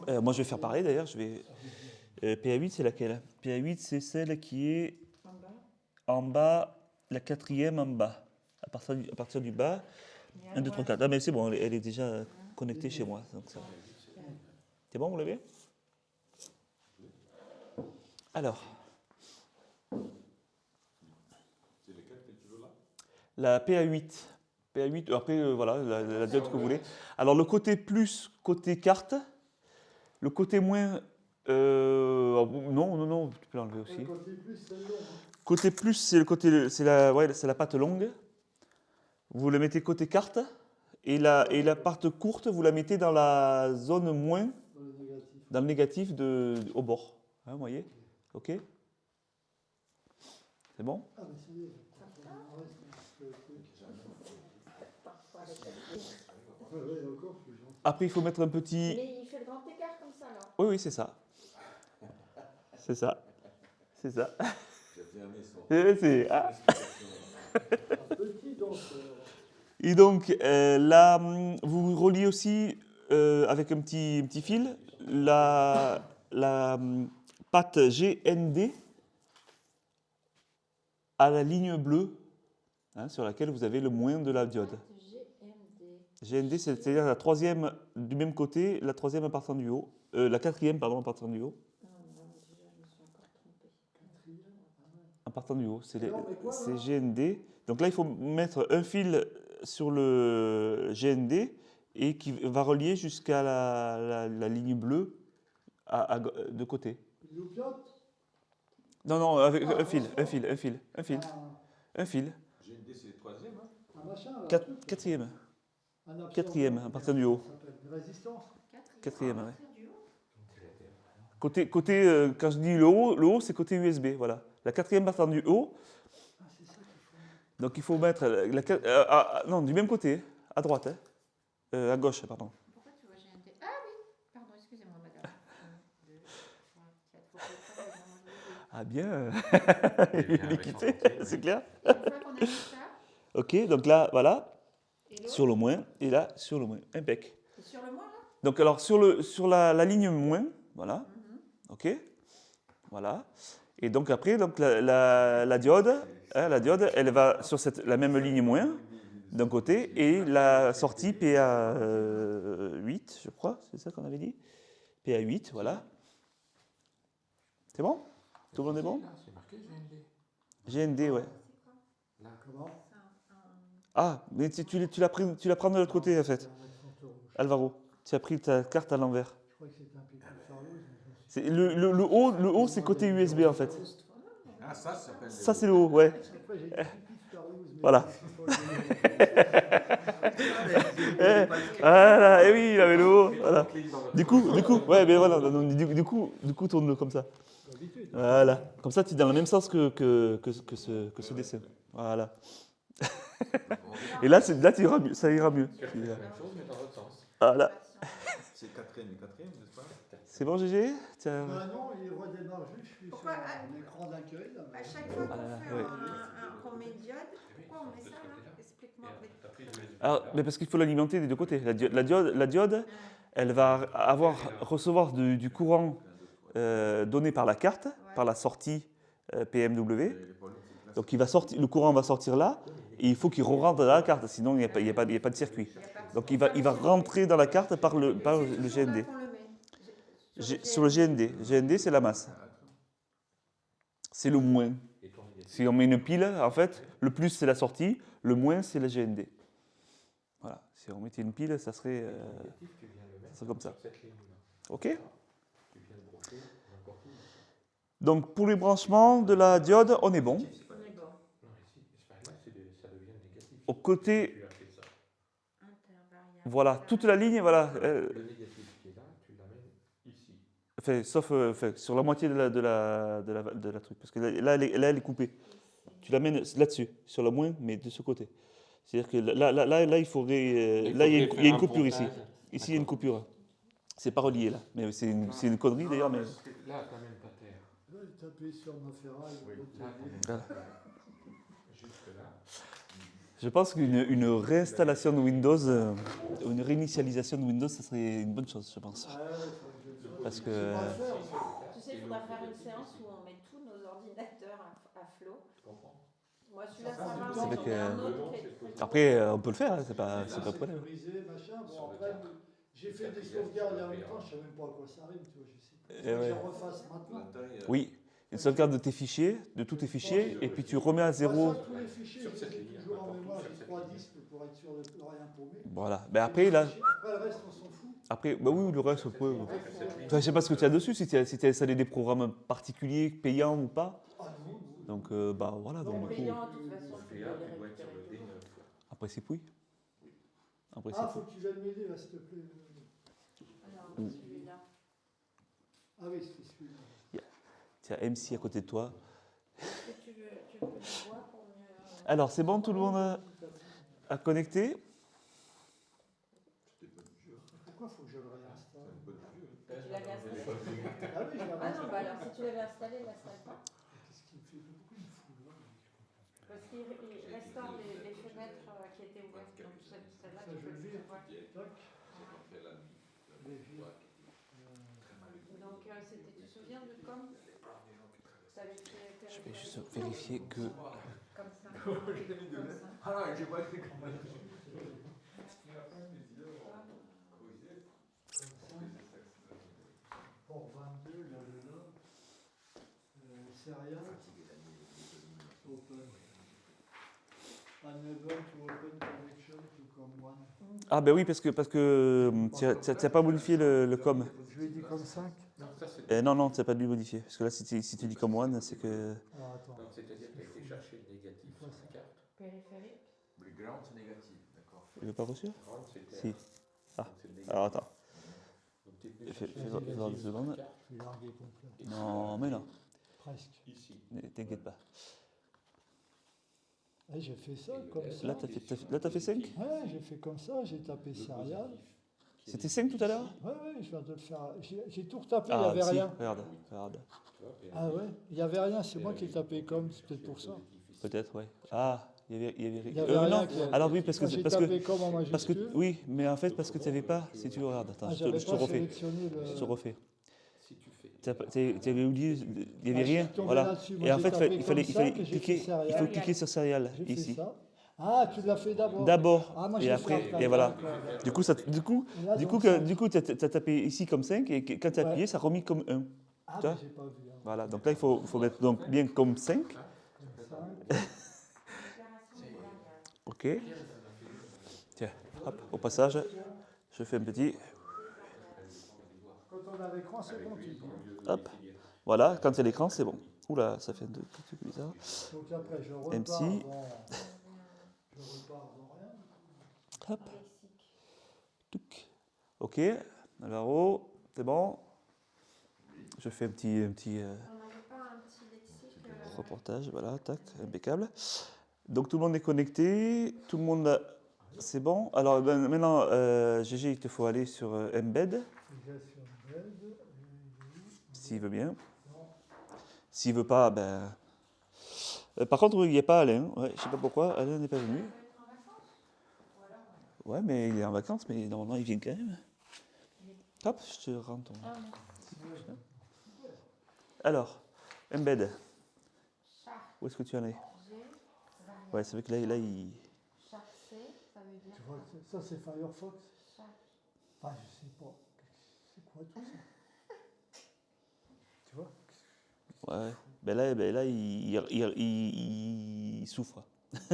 Moi, je vais faire pareil d'ailleurs. PA8, c'est laquelle? PA8, c'est celle qui est En bas. en bas, la quatrième en bas. À partir du bas, Il y a 1, 2, 3, 4. Ah, mais c'est bon, elle est déjà connectée chez moi. Donc ça va. C'est bon, vous l'avez? Alors, C'est lesquels que tu veux là? la PA8. PA8, après, voilà, la diode que vous voulez. Alors, le côté plus, côté carte. Le côté moins... non, tu peux l'enlever ouais. aussi. Le côté plus, c'est long. Côté plus, c'est la patte longue. Vous le mettez côté carte. Et la patte courte, vous la mettez dans la zone moins, Dans le négatif. dans le négatif au bord. Hein, vous voyez? OK? C'est bon? Ah, mais c'est bien. Ouais, c'est le truc. Ouais, encore, je suis gentil. Après, il faut mettre un petit... Mais il fait le grand écart comme ça alors. Oui, c'est ça. C'est ça. C'est ça. J'ai bien aimé son Ah. Un petit, donc. Et donc, là, vous reliez aussi avec un petit fil, la patte GND à la ligne bleue, hein, sur laquelle vous avez le moins de la diode. GMD. GND, c'est-à-dire la troisième du même côté, la troisième en partant du haut, la quatrième, pardon, en partant du haut. Non, non, déjà, je me suis encore trompée. En partant du haut, c'est Alors, mais quoi, là GND. Donc là, il faut mettre un fil sur le GND et qui va relier jusqu'à la ligne bleue de côté. Loupiote. Non, non, avec Ah, un fil. GND, c'est le troisième. Hein. Un machin. là, un Quat- truc. Quatrième. Un absorbeur. Quatrième, à partir du haut. Ça s'appelle une résistance. Quatrième, ouais. À partir du haut. Côté quand je dis le haut, c'est côté USB, voilà. La quatrième partant du haut, Ah, c'est ça qu'il faut. donc il faut mettre non, du même côté, à droite, hein. À gauche, pardon. Pourquoi tu vois GMD? Ah oui, pardon, excusez-moi, madame. 1, 2, 3, 4. Faut que je fasse vraiment jouer. Ah bien, Et bien, il est avec équipé, son côté, c'est clair. Une fois qu'on a fait ça, Ok, donc là, voilà, et l'autre, sur le moins, et là, sur le moins, impec. c'est sur le moins là? Donc alors, sur la ligne moins, voilà, ok, voilà. Et donc après, donc, la diode, hein, elle va sur la même ligne moins, d'un côté, et la sortie PA8, je crois, c'est ça qu'on avait dit? PA8, voilà. C'est bon? Tout le monde est bon? Là, c'est marqué GND. GND, ouais. C'est quoi? Là. Comment C'est un- Ah, mais tu l'as pris de l'autre côté, en fait, C'est un accent rouge. Alvaro. Tu as pris ta carte à l'envers. Je crois que c'était un peu plus fardeau, mais je me suis- C'est le haut, c'est côté USB, en fait. Ah, ça s'appelle. Ça, c'est le haut, ouais. Après, j'ai dit plus fardeau, mais Voilà. c'est pas le- Ah, et oui, il avait le haut, voilà. Du coup, ouais, mais voilà, donc, du coup, tourne-le comme ça. D'habitude. Voilà. Comme ça, tu es dans le même sens que ce dessin. Voilà. Et là, tu iras mieux, ça ira mieux. Tu as fait la même chose, mais dans l'autre sens. Voilà. C'est quatrième, n'est-ce pas? C'est bon, GG? Tiens. Bah non, il redémarre juste, je suis sur Pourquoi, un écran d'accueil. là, mais- À chaque fois qu'on fait ouais. qu'on met diode, pourquoi on met ça là? Explique-moi. T'as pris l'USB. Alors, mais parce qu'il faut l'alimenter des deux côtés. La diode, elle va recevoir du courant donné par la carte, par la sortie PMW. Donc le courant va sortir là, et il faut qu'il rentre dans la carte, sinon il n'y a pas de circuit. Donc il va rentrer dans la carte par le GND. Sur le GND. GND, c'est la masse. C'est le moins. Et ton négatif. Si on met une pile, en fait, le plus c'est la sortie, le moins c'est la GND. Voilà. Si on mettait une pile, ça serait Négatif, tu viens le mettre c'est comme ça. sur cette ligne-là. OK? Tu viens le brocher n'importe où. Donc pour les branchements de la diode, on est bon. Non, ici, c'est pas là, ça devient négatif. Au côté, Tu as fait ça. voilà, toute la ligne, voilà. Le négatif qui est là, tu l'amènes ici. Sauf sur la moitié de la truc. Parce que là, elle est coupée. Tu l'amènes là-dessus, sur le moins, mais de ce côté. C'est-à-dire que là il faudrait. Là, il y a une coupure ici. Ici, il y a une coupure. C'est pas relié là. Mais c'est une connerie d'ailleurs. Mais... Là, t'amènes ta terre. Là, j'ai tapé sur ma ferraille. Oui, l'autre là, côté. t'amènes Voilà. jusque là. Je pense qu'une réinstallation de Windows, ou une réinitialisation de Windows, ça serait une bonne chose, je pense. Ah ouais, faut que je le fasse. Parce que. Je sais pas le faire, moi. Tu sais, il faudra faire une séance où on met tous nos ordinateurs à flot. Tu comprends? Moi, celui-là, Ça, ça c'est va. vrai mais que- j'en ai un autre qui est- Après, on peut le faire, hein, c'est pas un problème. Sécurisé, machin. Sur Bon, le après, cadre. j'ai fait des sauvegardes il y a longtemps, je sais même pas à quoi ça arrive, tu vois. Je sais pas. Eh Faut que ouais. je refasse maintenant. Oui, une sauvegarde de tes fichiers, de tous tes fichiers, et puis tu remets à zéro. Tous les fichiers, Sur je cette les ai ligne, toujours en n'importe où, mémoire, sur j'ai cette 3 ligne. disques pour être sûr de ne rien paumer. Voilà. Mais après, là. Après, le reste, on s'en fout. Après, bah oui, le reste, on peut. Cette ligne. Enfin, je sais pas ce que tu as dessus, si tu as installé des programmes particuliers, payants ou pas. Ah non, non. Donc, bah voilà, donc du coup, Payant, de toute façon, tu peux PA, les tu dois être sur récupérer le toujours. D9. en principe, oui. En principe, Ah, faut que tu viennes m'aider, là, s'il te plaît. Alors, Mm. celui-là. Ah oui, c'est celui-là. tu as MC à côté de toi. Est-ce que tu veux du bois pour mieux. Alors, c'est bon, tout le monde a connecté? Pourquoi faut que je le réinstalle Tu l'avais installé? Ah oui, je l'avais Ah non, bah installé. alors si tu l'avais installé, il n'installe pas. Qu'est-ce qu'il me fait? Pourquoi il me fout là? Parce qu'il restaure les fenêtres qui étaient ouvertes. Donc celle-là, Ça, tu je peux le le vire. voir. Tac. abrévié. Donc, c'était, tu te souviens de com t'avais fait Je vais juste vérifier que. comme ça. Comme ça. Ah non, j'ai pas été comme Port 22, il y avait là. Serial. Open. Unable to open connection to COM1. Ah ben oui, parce que tu n'as pas modifié le com. Je lui ai dit comme 5. Donc ça, c'est... Non, non, tu n'as pas dû modifier. Parce que là, si tu dis comme one, c'est que. Alors attends. Donc, c'est-à-dire qu'il a été chercher le négatif sur la carte. Périphérique. Le ground, c'est négatif, d'accord. Tu l'as pas reçu? Ground, c'était Si. un. Ah. Donc, c'est le négatif. Alors attends. Donc, t'es venu Fais chercher voir le 2 négatif sur secondes. la carte, Je suis largué complet. et tu Non, l'as mais non. Presque. ici. T'inquiète pas. Et j'ai fait ça Et comme le ça. Là, t'as fait 5? Ouais, j'ai fait comme ça, j'ai tapé Le Serial. positif, qui est C'était 5 tout à l'heure? Ouais, je viens de le faire. J'ai tout retapé, il n'y Ah, avait si, rien. regarde. tu vois, et Ah ouais, il n'y avait rien, c'est et moi la qui ai vie, tapé donc, comme, tu c'est peut-être pour cherches ça. le positif ici. Peut-être, ouais. Ah, il y avait. Il n'y avait rien. Non, qui- alors oui, parce Moi, que. j'ai Parce que, tapé comme en parce que, majuscule. oui, mais en fait, parce que tu n'avais pas. Si tu regardes, attends, Ah, je j'avais te pas refais. sélectionné le. Je te refais. Si tu fais. Tu avais oublié, il n'y Ah, avait je suis rien. tombé Voilà. là-dessus. Moi, Et en j'ai fait, tapé il fallait comme ça, que j'ai fait cliquer. Il Serial. faut cliquer sur Serial, J'ai fait ici. ça. Ah, tu l'as fait d'abord. D'abord, Ah, moi, et j'ai après, fait après. et voilà. D'accord. Du coup, Et là, donc, tu as tapé ici comme 5, et quand tu as Ouais. appuyé, ça a remis comme 1. Ah, tu vois mais j'ai pas vu. Hein. Voilà, donc là, il faut mettre donc bien comme 5. Comme ça. Déclaration de variable. OK. Tiens, hop, au passage, je fais un petit. Quand on a l'écran, c'est bon, tu dis. Hop. Voilà, quand il y a l'écran, c'est bon. Oula, ça fait un truc bizarre. Donc après, je repars MC. dans rien. Hop, Lexique. touc. OK. Alors, oh, c'est bon. Je fais un petit On n'avait pas un petit lexique. reportage. Voilà, tac, impeccable. Donc, tout le monde est connecté. Tout le monde a... C'est bon. Alors, maintenant, GG, il te faut aller sur Embed, Fixation bed. s'il veut bien. S'il veut pas, ben... par contre, il n'y a pas Alain. Ouais, je sais pas pourquoi. Alain n'est pas venu. Ouais, mais il est en vacances, mais normalement, il vient quand même. Hop, je te rends ton... Alors, Embed, Char où est-ce que tu en es? G. Variable. Ouais, c'est vrai que là il... Char C, ça veut dire Tu vois, ça c'est Firefox. char. Enfin, je sais pas. C'est quoi tout ça? Tu vois? Ouais, ben là il souffre.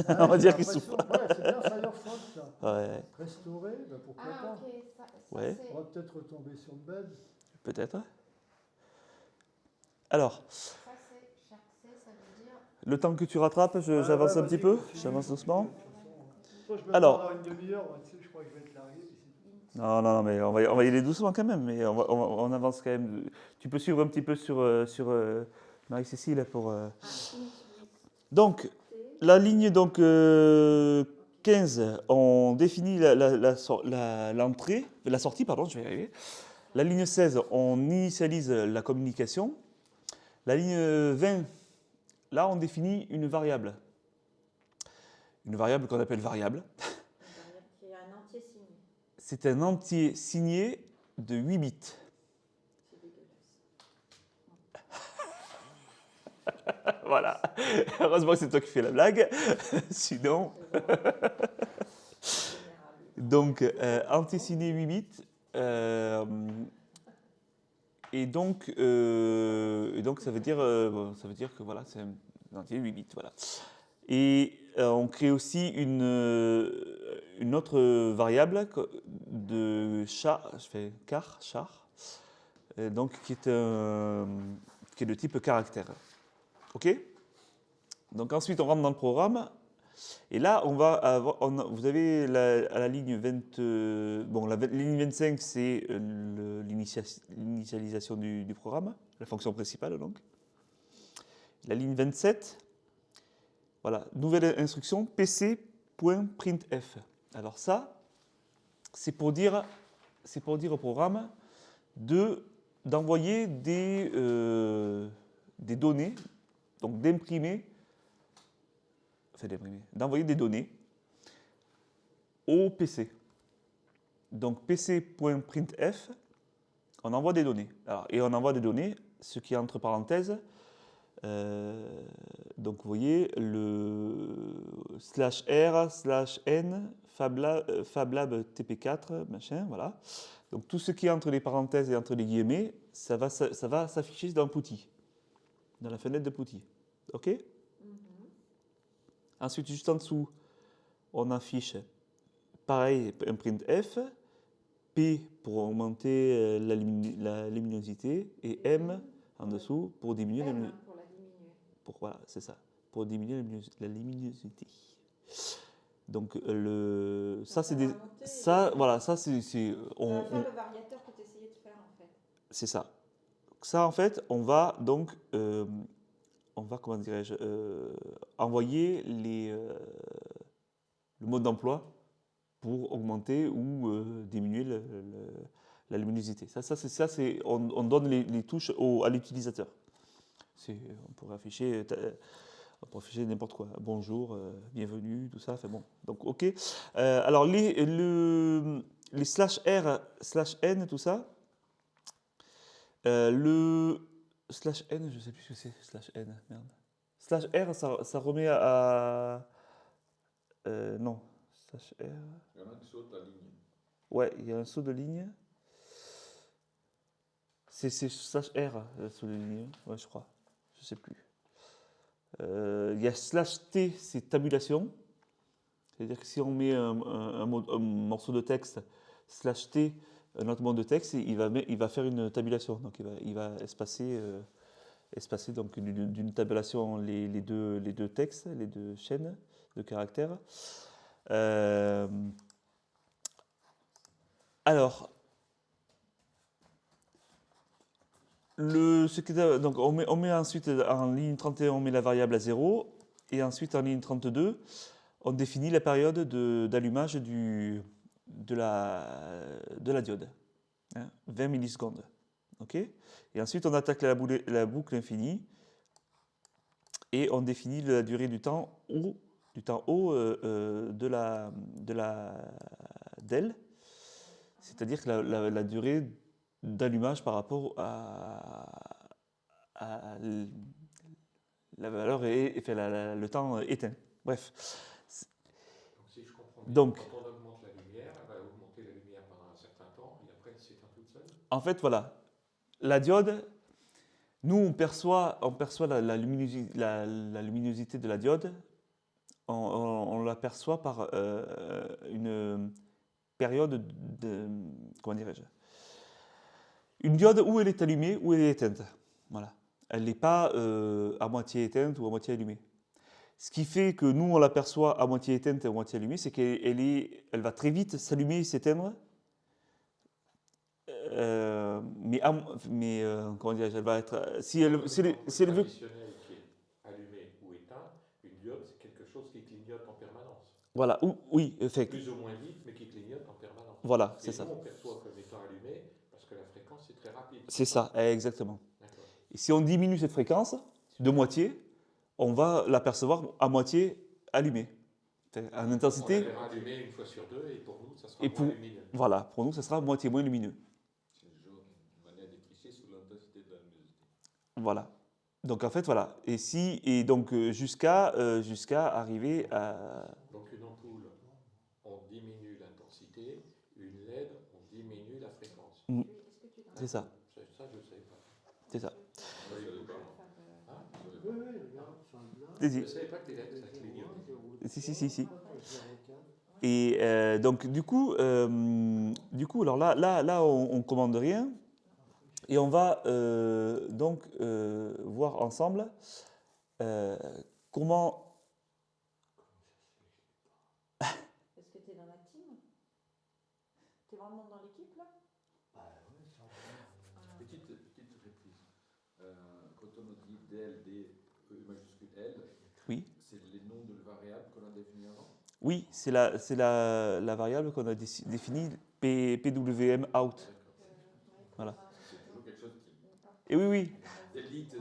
Ah, On va j'ai dire qu'il l'impression- souffre. Ouais, c'est bien Firefox ça. Ouais, Restaurer, ben pourquoi Ah, pas? ok. Ça Ouais. c'est. On va peut-être retomber sur le bed. peut-être. Alors, Ça c'est. Char C, ça veut dire. le temps que tu rattrapes, j'avance Ouais, un petit vas-y, peu. continue, J'avance continue, doucement. de toute façon. Toi, je me Alors. parle à une demi-heure, moi, tu sais, je crois que je vais être largué. puis c'est tout. Non, mais on va y aller doucement quand même, mais on avance quand même. Tu peux suivre un petit peu sur Marie-Cécile pour... Ah, int Donc, T. la ligne donc, 15, on définit l'entrée, la sortie, pardon, je vais y arriver. La ligne 16, on initialise la communication. La ligne 20, là, on définit une variable. Une variable qu'on appelle variable. Une variable qui est un entier signé. C'est un entier signé de 8 bits. C'est dégueulasse. Voilà. Heureusement que c'est toi qui fais la blague. Sinon... Donc, anti-signé 8 bits. Et donc, ça veut dire que voilà, c'est un entier 8 bits. Voilà. Et on crée aussi une autre variable de char, je fais char, donc qui est de type caractère. OK? Donc ensuite, on rentre dans le programme. Et là, on va avoir, vous avez à la ligne 20, la ligne 25, c'est l'initialisation du programme, la fonction principale donc. La ligne 27, voilà, nouvelle instruction, pc.printf. Alors ça, c'est pour dire au programme d'envoyer des données, donc d'envoyer des données au PC. Donc pc.printf, On envoie des données. Alors, et on envoie des données, ce qui est entre parenthèses. Donc vous voyez le /r/n FabLab TP4 machin, voilà. Donc tout ce qui est entre les parenthèses et entre les guillemets, ça va s'afficher dans PuTTY, dans la fenêtre de PuTTY. Ok? Ensuite, juste en dessous, on affiche pareil un printf, P pour augmenter la luminosité et M en dessous pour diminuer la luminosité. Pour la diminuer. Voilà, c'est ça, pour diminuer la luminosité. Donc ça c'est des, ça voilà, ça c'est Ça va faire le variateur que tu essayais de faire en fait. c'est ça. Ça en fait, on va donc comment dirais-je envoyer le mode d'emploi pour augmenter ou diminuer la luminosité. On donne les touches à l'utilisateur. On pourrait afficher n'importe quoi. Bonjour, bienvenue, tout ça. Enfin bon, donc ok. Alors les /r/n, tout ça. Le /n, je sais plus ce que c'est. /n, merde. /r, ça remet à non. /r. Il y en a qui sautent la ligne. Ouais, il y a un saut de ligne. C'est /r saut de ligne. Ouais, je crois. Je sais plus. Il y a /t, c'est tabulation. C'est-à-dire que si on met un morceau de texte /t, un autre mot de texte, il va faire une tabulation. Donc il va espacer donc d'une tabulation les deux textes, les deux chaînes de caractères. Alors, donc on met ensuite en ligne 31, on met la variable à 0, et ensuite en ligne 32, on définit la période d'allumage de la diode, hein, 20 millisecondes. Okay, et ensuite on attaque la boucle infinie, et on définit la durée du temps O de la del, c'est-à-dire que la durée d'allumage par rapport à la valeur le temps éteint. Bref. Donc si je comprends bien, Donc, quand on augmente la lumière, elle va augmenter la lumière pendant un certain temps et après elle s'éteint toute seule. En fait, voilà. La diode, nous on perçoit la luminosité de la diode, on l'aperçoit par une période comment dirais-je, une diode où elle est allumée, où elle est éteinte. Voilà. Elle n'est pas à moitié éteinte ou à moitié allumée. Ce qui fait que nous, on l'aperçoit à moitié éteinte et à moitié allumée, c'est qu'elle va très vite s'allumer et s'éteindre. Comment dirais-je, elle va être... Si elle veut... Traditionnel qui est allumé ou éteint, une diode, c'est quelque chose qui clignote en permanence. Voilà, oui, effectivement. Plus ou moins vite, mais qui clignote en permanence. Voilà, c'est et ça. nous, on perçoit comme étant allumé parce que la fréquence est très rapide. C'est ça, exactement. D'accord. Et si on diminue cette fréquence de moitié, on va l'apercevoir à moitié allumée. En intensité. On la verra allumée une fois sur deux et pour nous, ça sera Et moins lumineux. Voilà, pour nous, ça sera moitié moins lumineux. C'est une manière de tricher sur l'intensité de la luminosité. Voilà. Donc en fait, voilà. Et donc jusqu'à arriver à... Donc une ampoule, on diminue l'intensité, une LED, on diminue la fréquence. C'est ça. Ça, je ne savais pas. C'est ça. Moi, je savais pas. Oui, oui, regarde, enfin, là. Je Vas-y. ne savais pas que les LED, ça clignotait. Si. Et donc du coup, alors là, on commande rien, et on va donc voir ensemble comment. Est-ce que tu es dans la team? Tu es vraiment dans l'équipe là? Petite reprise. Quand on a dit DL, D, E majuscule L, Oui. c'est les noms de variables qu'on a définis avant. Oui, c'est la variable qu'on a définie PWM out. Voilà. C'est toujours quelque chose qui Et oui. élite. Ça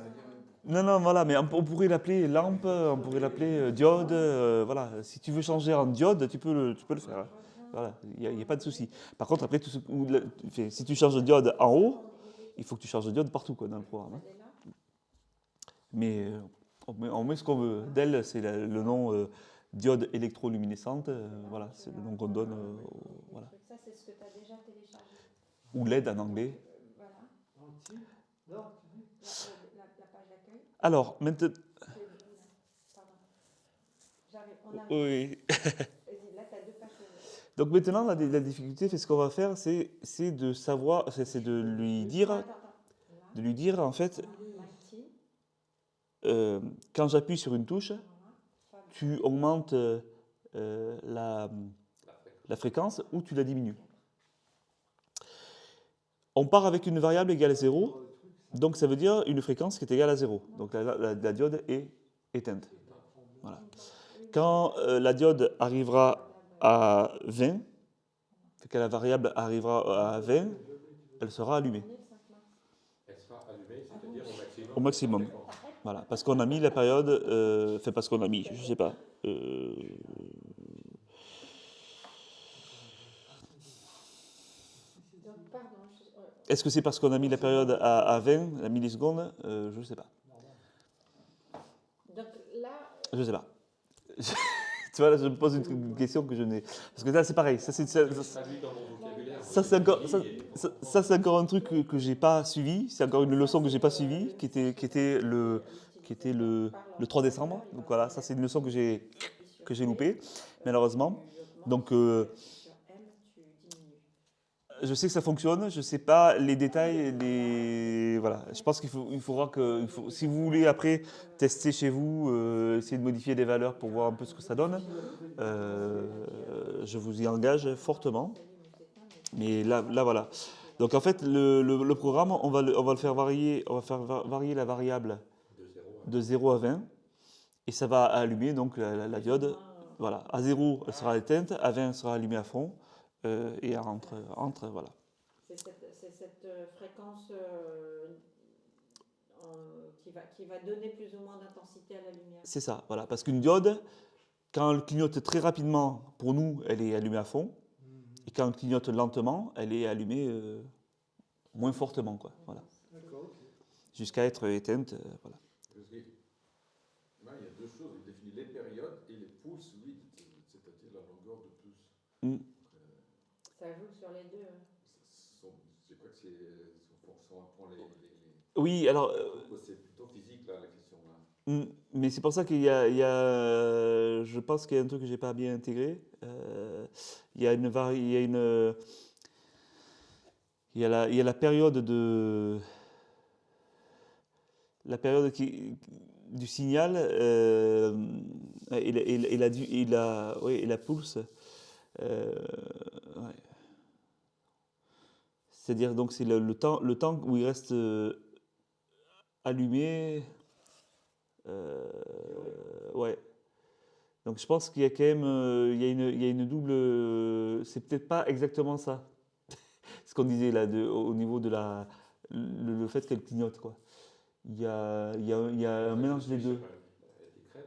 veut dire. Non, voilà, mais on pourrait l'appeler lampe, on pourrait l'appeler diode. Voilà, si tu veux changer en diode, tu peux le faire. Voilà, il n'y a pas de souci. Par contre, après, si tu changes de diode en haut, il faut que tu changes de diode partout quoi, dans le programme. Hein. Mais on met ce qu'on veut. DEL, c'est le nom diode électroluminescente. Voilà, c'est le nom qu'on donne. Voilà. Ça, c'est ce que tu as déjà téléchargé. Ou LED en anglais. Voilà. Anti. Là, tu dis. La page d'accueil. Alors, maintenant. Pardon. J'arrive. On arrive. Oui. Vas-y, là, tu as 2 pages. Donc maintenant, la difficulté, ce qu'on va faire, c'est de savoir, c'est de lui dire, Attends. de lui dire en fait, Mighty. quand j'appuie sur une touche, tu augmentes la fréquence ou tu la diminues. On part avec une variable égale à 0, donc ça veut dire une fréquence qui est égale à 0. Donc la diode est éteinte. Voilà. Quand la diode arrivera à 20, quand la variable arrivera à 20, elle sera allumée. Elle sera allumée, c'est-à-dire au maximum. Au maximum. Voilà, parce qu'on a mis la période, enfin parce qu'on a mis, je sais pas. Est-ce que c'est parce qu'on a mis la période à 20, la milliseconde je ne sais pas. Donc là. Je sais pas. Tu vois, là, je me pose une question que je n'ai. Parce que là, c'est pareil. Ça, c'est encore un truc que j'ai pas suivi. C'est encore une leçon que j'ai pas suivie, qui était le 3 décembre. Donc voilà, ça, c'est une leçon que j'ai loupée, malheureusement. Donc, je sais que ça fonctionne. Je sais pas les détails. Voilà. Je pense qu'il faudra que, si vous voulez après tester chez vous, essayer de modifier des valeurs pour voir un peu ce que ça donne, je vous y engage fortement. Mais là voilà. Donc en fait, le programme, on va le faire varier, la variable de 0 à 20, et ça va allumer donc la diode. Voilà. À 0, elle sera éteinte, à 20, elle sera allumée à fond. Et entre voilà. C'est cette fréquence qui va donner plus ou moins d'intensité à la lumière. C'est ça, voilà. Parce qu'une diode, quand elle clignote très rapidement, pour nous, elle est allumée à fond. Et quand elle clignote lentement, elle est allumée moins fortement, quoi. Voilà. Jusqu'à être éteinte, voilà. Là, il y a 2 choses. Il définit les périodes et les pulses width, c'est-à-dire la longueur de pulse. Ça joue sur les deux. Je crois que c'est. Oui, alors. C'est plutôt physique, là, la question. Là. Mais c'est pour ça qu'il y a. Je pense qu'il y a un truc que je n'ai pas bien intégré. Il y a la période de. La période du signal et la pulse. Ouais. C'est-à-dire donc c'est le temps où il reste allumé. Ouais. Donc je pense qu'il y a quand même il y a une double. C'est peut-être pas exactement ça. Ce qu'on disait là au niveau de le fait qu'elle clignote quoi. Il y a un mélange des deux.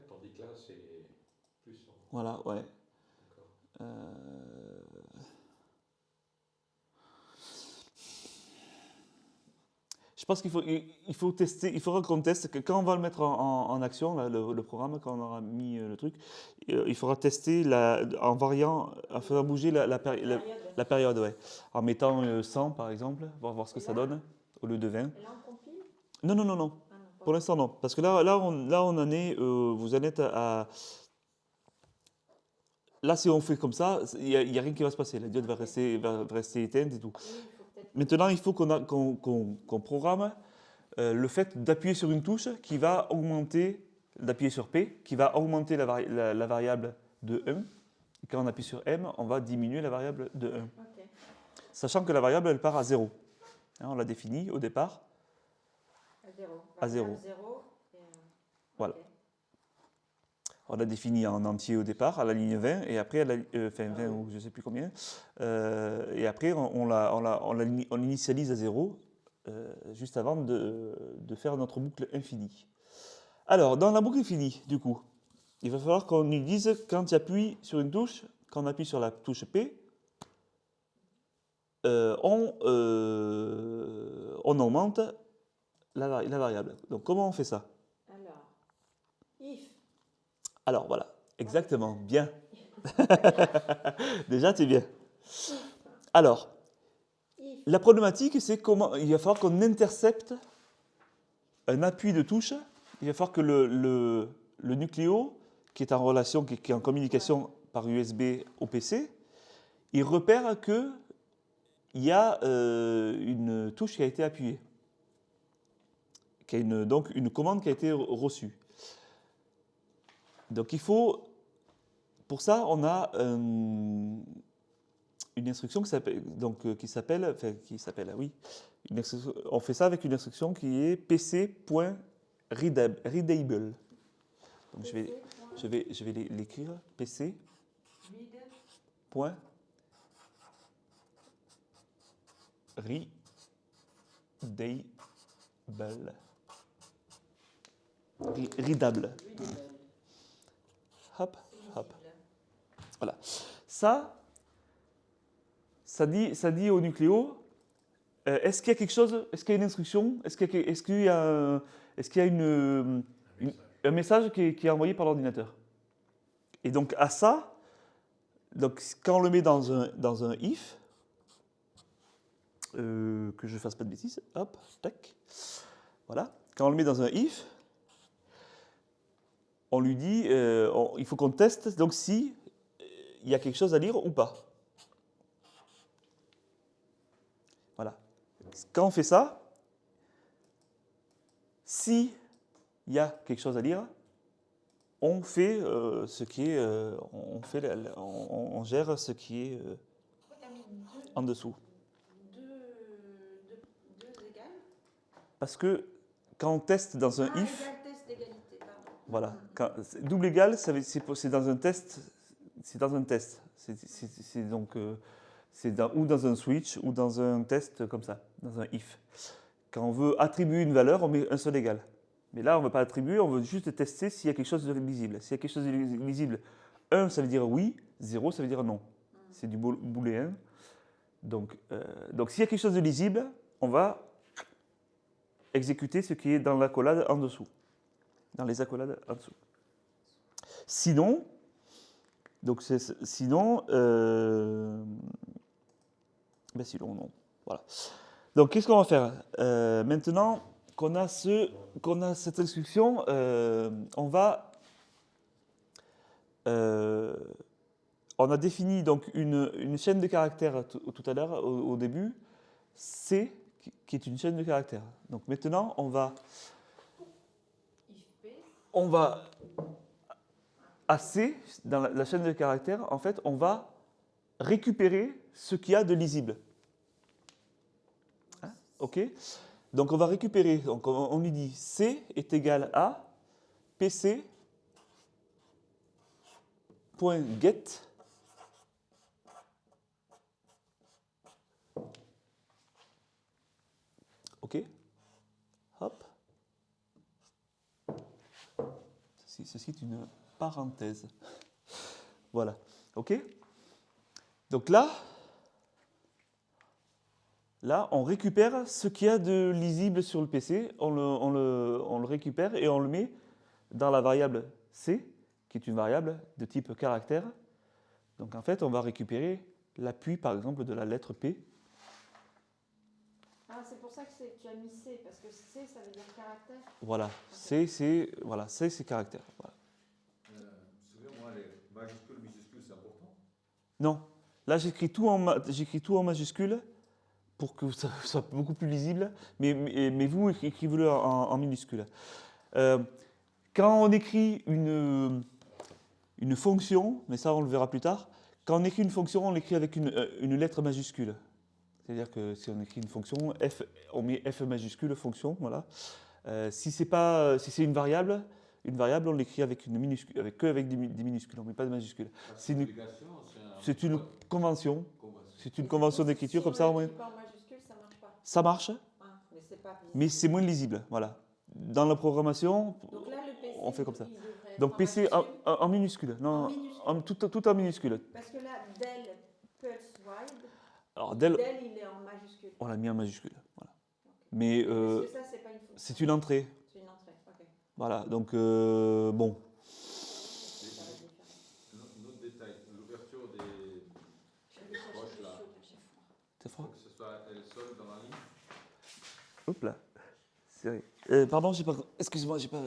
Tandis que là c'est plus. Voilà, ouais. Je pense qu'il faut tester, il faudra qu'on teste, que quand on va le mettre en action, là, le programme, quand on aura mis le truc, il faudra tester en faisant bouger la période, ouais. En mettant 100 par exemple, voir ce que ça donne, au lieu de 20. Et là on compile ? Non. Ah non, Pour l'instant non, parce que là on en est, vous en êtes à... Là, si on fait comme ça, il n'y a rien qui va se passer. La diode va rester éteinte et tout. Maintenant, il faut qu'on programme le fait d'appuyer sur une touche qui va augmenter, d'appuyer sur P, qui va augmenter la variable de 1. Et quand on appuie sur M, on va diminuer la variable de 1. Okay. Sachant que la variable, elle part à 0. Hein, on l'a définie au départ. À 0. Voilà. Okay. On l'a défini en entier au départ, à la ligne 20, et après, 20 ou je ne sais plus combien. Et après, on l'initialise à 0, juste avant de faire notre boucle infinie. Alors, dans la boucle infinie, du coup, il va falloir qu'on nous dise, quand tu appuies sur une touche, quand on appuie sur la touche P, on augmente la variable. Donc comment on fait ça? Alors, if. Alors voilà, exactement, bien. Déjà, tu es bien. Alors, If. la problématique, c'est comment il va falloir qu'on intercepte un appui de touche. Il va falloir que le nucléo, qui est en relation, qui est en communication par USB au PC, il repère qu'il y a une touche qui a été appuyée, donc une commande qui a été reçue. Donc il faut, pour ça, on a une instruction qui s'appelle, oui, on fait ça avec une instruction qui est pc.readable. Donc je vais l'écrire, pc. Point. Readable. Hop, hop. Voilà. Ça dit au nucléo, est-ce qu'il y a quelque chose, est-ce qu'il y a une instruction, est-ce qu'il y a un message qui est envoyé par l'ordinateur. Et donc à ça, donc quand on le met dans un if, que je ne fasse pas de bêtises, hop, tac, voilà. Quand on le met dans un if, on lui dit, il faut qu'on teste donc si il y a quelque chose à lire ou pas. Voilà. Quand on fait ça, si il y a quelque chose à lire, on fait ce qui est, on gère ce qui est en dessous. Deux égales. Parce que quand on teste dans un if, Égal, test d'égalité, pardon. voilà, double égal, c'est dans un test, c'est dans un test, c'est donc ou dans un switch ou dans un test comme ça, dans un if. Quand on veut attribuer une valeur, on met un seul égal. Mais là, on ne veut pas attribuer, on veut juste tester s'il y a quelque chose de lisible. S'il y a quelque chose de lisible, 1, ça veut dire oui, 0, ça veut dire non. C'est du booléen. Donc s'il y a quelque chose de lisible, on va exécuter ce qui est dans l'accolade en dessous. Dans les accolades en dessous. Sinon, sinon non. Voilà. Donc qu'est-ce qu'on va faire maintenant qu'on a cette instruction, on a défini donc une chaîne de caractères tout à l'heure au début, C qui est une chaîne de caractères. Donc maintenant on va à C dans la chaîne de caractères, en fait on va récupérer ce qu'il y a de lisible. Hein? Ok. Donc on va récupérer, donc on lui dit C est égal à pc.get ok, hop, ceci est une parenthèse, voilà, ok, donc là on récupère ce qu'il y a de lisible sur le PC, on le récupère et on le met dans la variable C, qui est une variable de type caractère. Donc en fait, on va récupérer l'appui, par exemple, de la lettre P. Ah, c'est pour ça que tu as mis C, parce que C, ça veut dire caractère. Voilà, C, c'est caractère. Voilà. Moi, les majuscules, minuscules, c'est important? Non, là j'écris tout en majuscule pour que ça soit beaucoup plus lisible, mais vous écrivez-le en minuscule. Quand on écrit une fonction, mais ça on le verra plus tard, quand on écrit une fonction, on l'écrit avec une lettre majuscule. C'est-à-dire que si on écrit une fonction, on met F majuscule fonction, voilà. Si c'est une variable, on l'écrit avec une minuscule, avec des minuscules, on ne met pas de majuscules. C'est une convention. C'est une convention d'écriture comme ça. Si on ne l'écrit pas en majuscule, ça ne marche pas. Ça marche, mais c'est moins lisible, voilà. Dans la programmation, donc là, le PC, on fait comme ça. il devrait être Donc en PC majuscule. en minuscule, non, tout en minuscule. Parce que là, del pulse wide. Alors, Del, Del, il est en majuscule. on l'a mis en majuscule. Voilà. Ok. Mais Est-ce que ça, c'est pas une fonction? c'est une entrée. C'est une entrée, ok. Voilà, donc bon. Ça va être différent. Un autre détail, l'ouverture des Je vais aller chercher Proche, des là. choses, j'ai froid. C'est faut froid. que ce soit elle seule dans la ligne. Hop là. Pardon, j'ai pas. Excuse-moi, j'ai pas.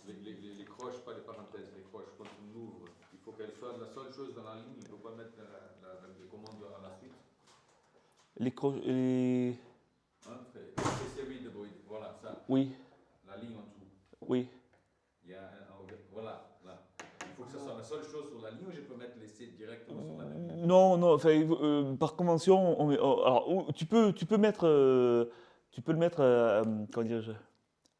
Les croches, pas les parenthèses, les croches, quand on ouvre, il faut qu'elle soit la seule chose dans la ligne, il ne faut pas mettre les commandes à la suite. Les. Entrée, PC read the void, voilà ça, Oui, la ligne en dessous. oui. Il y a voilà, là. Il faut que ce soit la seule chose sur la ligne ou je peux mettre les sites directement sur la même ligne. Non, non, enfin, par convention, alors, tu peux mettre, tu peux le mettre, comment dirais-je,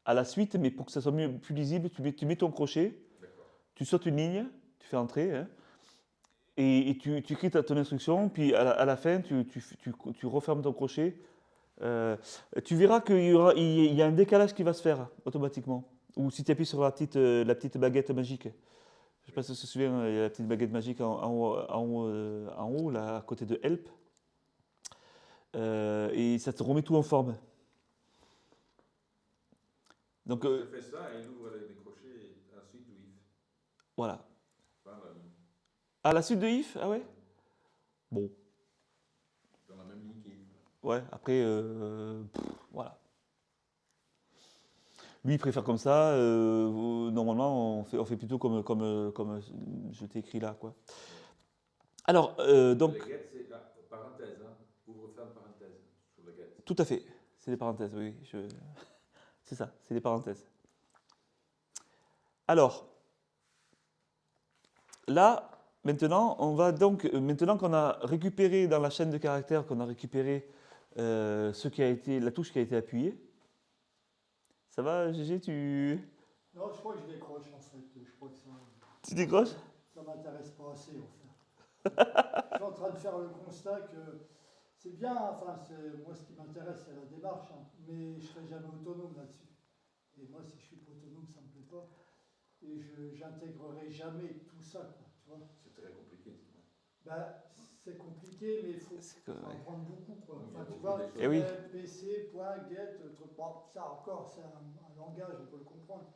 à la suite, mais pour que ça soit plus lisible, tu mets ton crochet, D'accord. tu sautes une ligne, tu fais entrer, hein, et tu écris ton instruction, puis à la fin, tu refermes ton crochet. Tu verras il y a un décalage qui va se faire automatiquement. Ou si tu appuies sur la petite baguette magique. Je ne sais pas si tu te souviens, il y a la petite baguette magique en haut, là, à côté de Help. Et ça te remet tout en forme. Donc, Je fais ça et il ouvre les crochets à la suite du if. voilà. Pas la ligne. À la suite de if? Ah ouais? Bon, Dans la même ligne qu'if. ouais, après, voilà. Lui, il préfère comme ça. Normalement, on fait plutôt comme je t'ai écrit là, quoi. Alors, donc, Le get, c'est la parenthèse, hein. Ouvre-ferme parenthèse sur le get. tout à fait. C'est des parenthèses, oui. C'est ça, c'est des parenthèses. Alors, là, maintenant, maintenant qu'on a récupéré dans la chaîne de caractères, qu'on a récupéré la touche qui a été appuyée. Ça va, Gégé, Non, je crois que je décroche en fait. Je crois que tu décroches? ça m'intéresse pas assez en fait. Je suis en train de faire le constat que c'est bien, enfin, moi ce qui m'intéresse c'est la démarche, hein, mais je serai jamais autonome là-dessus. Et moi, si je suis pas autonome, ça me plaît pas. Et j'intégrerai jamais tout ça, quoi, tu vois. C'est très compliqué. Ben, c'est compliqué, mais il faut Ouais. apprendre beaucoup, quoi. Il y a Enfin, tu beaucoup vois, de choses. Eh oui. PC, point, get, truc, bon, ça encore, c'est un langage, on peut le comprendre.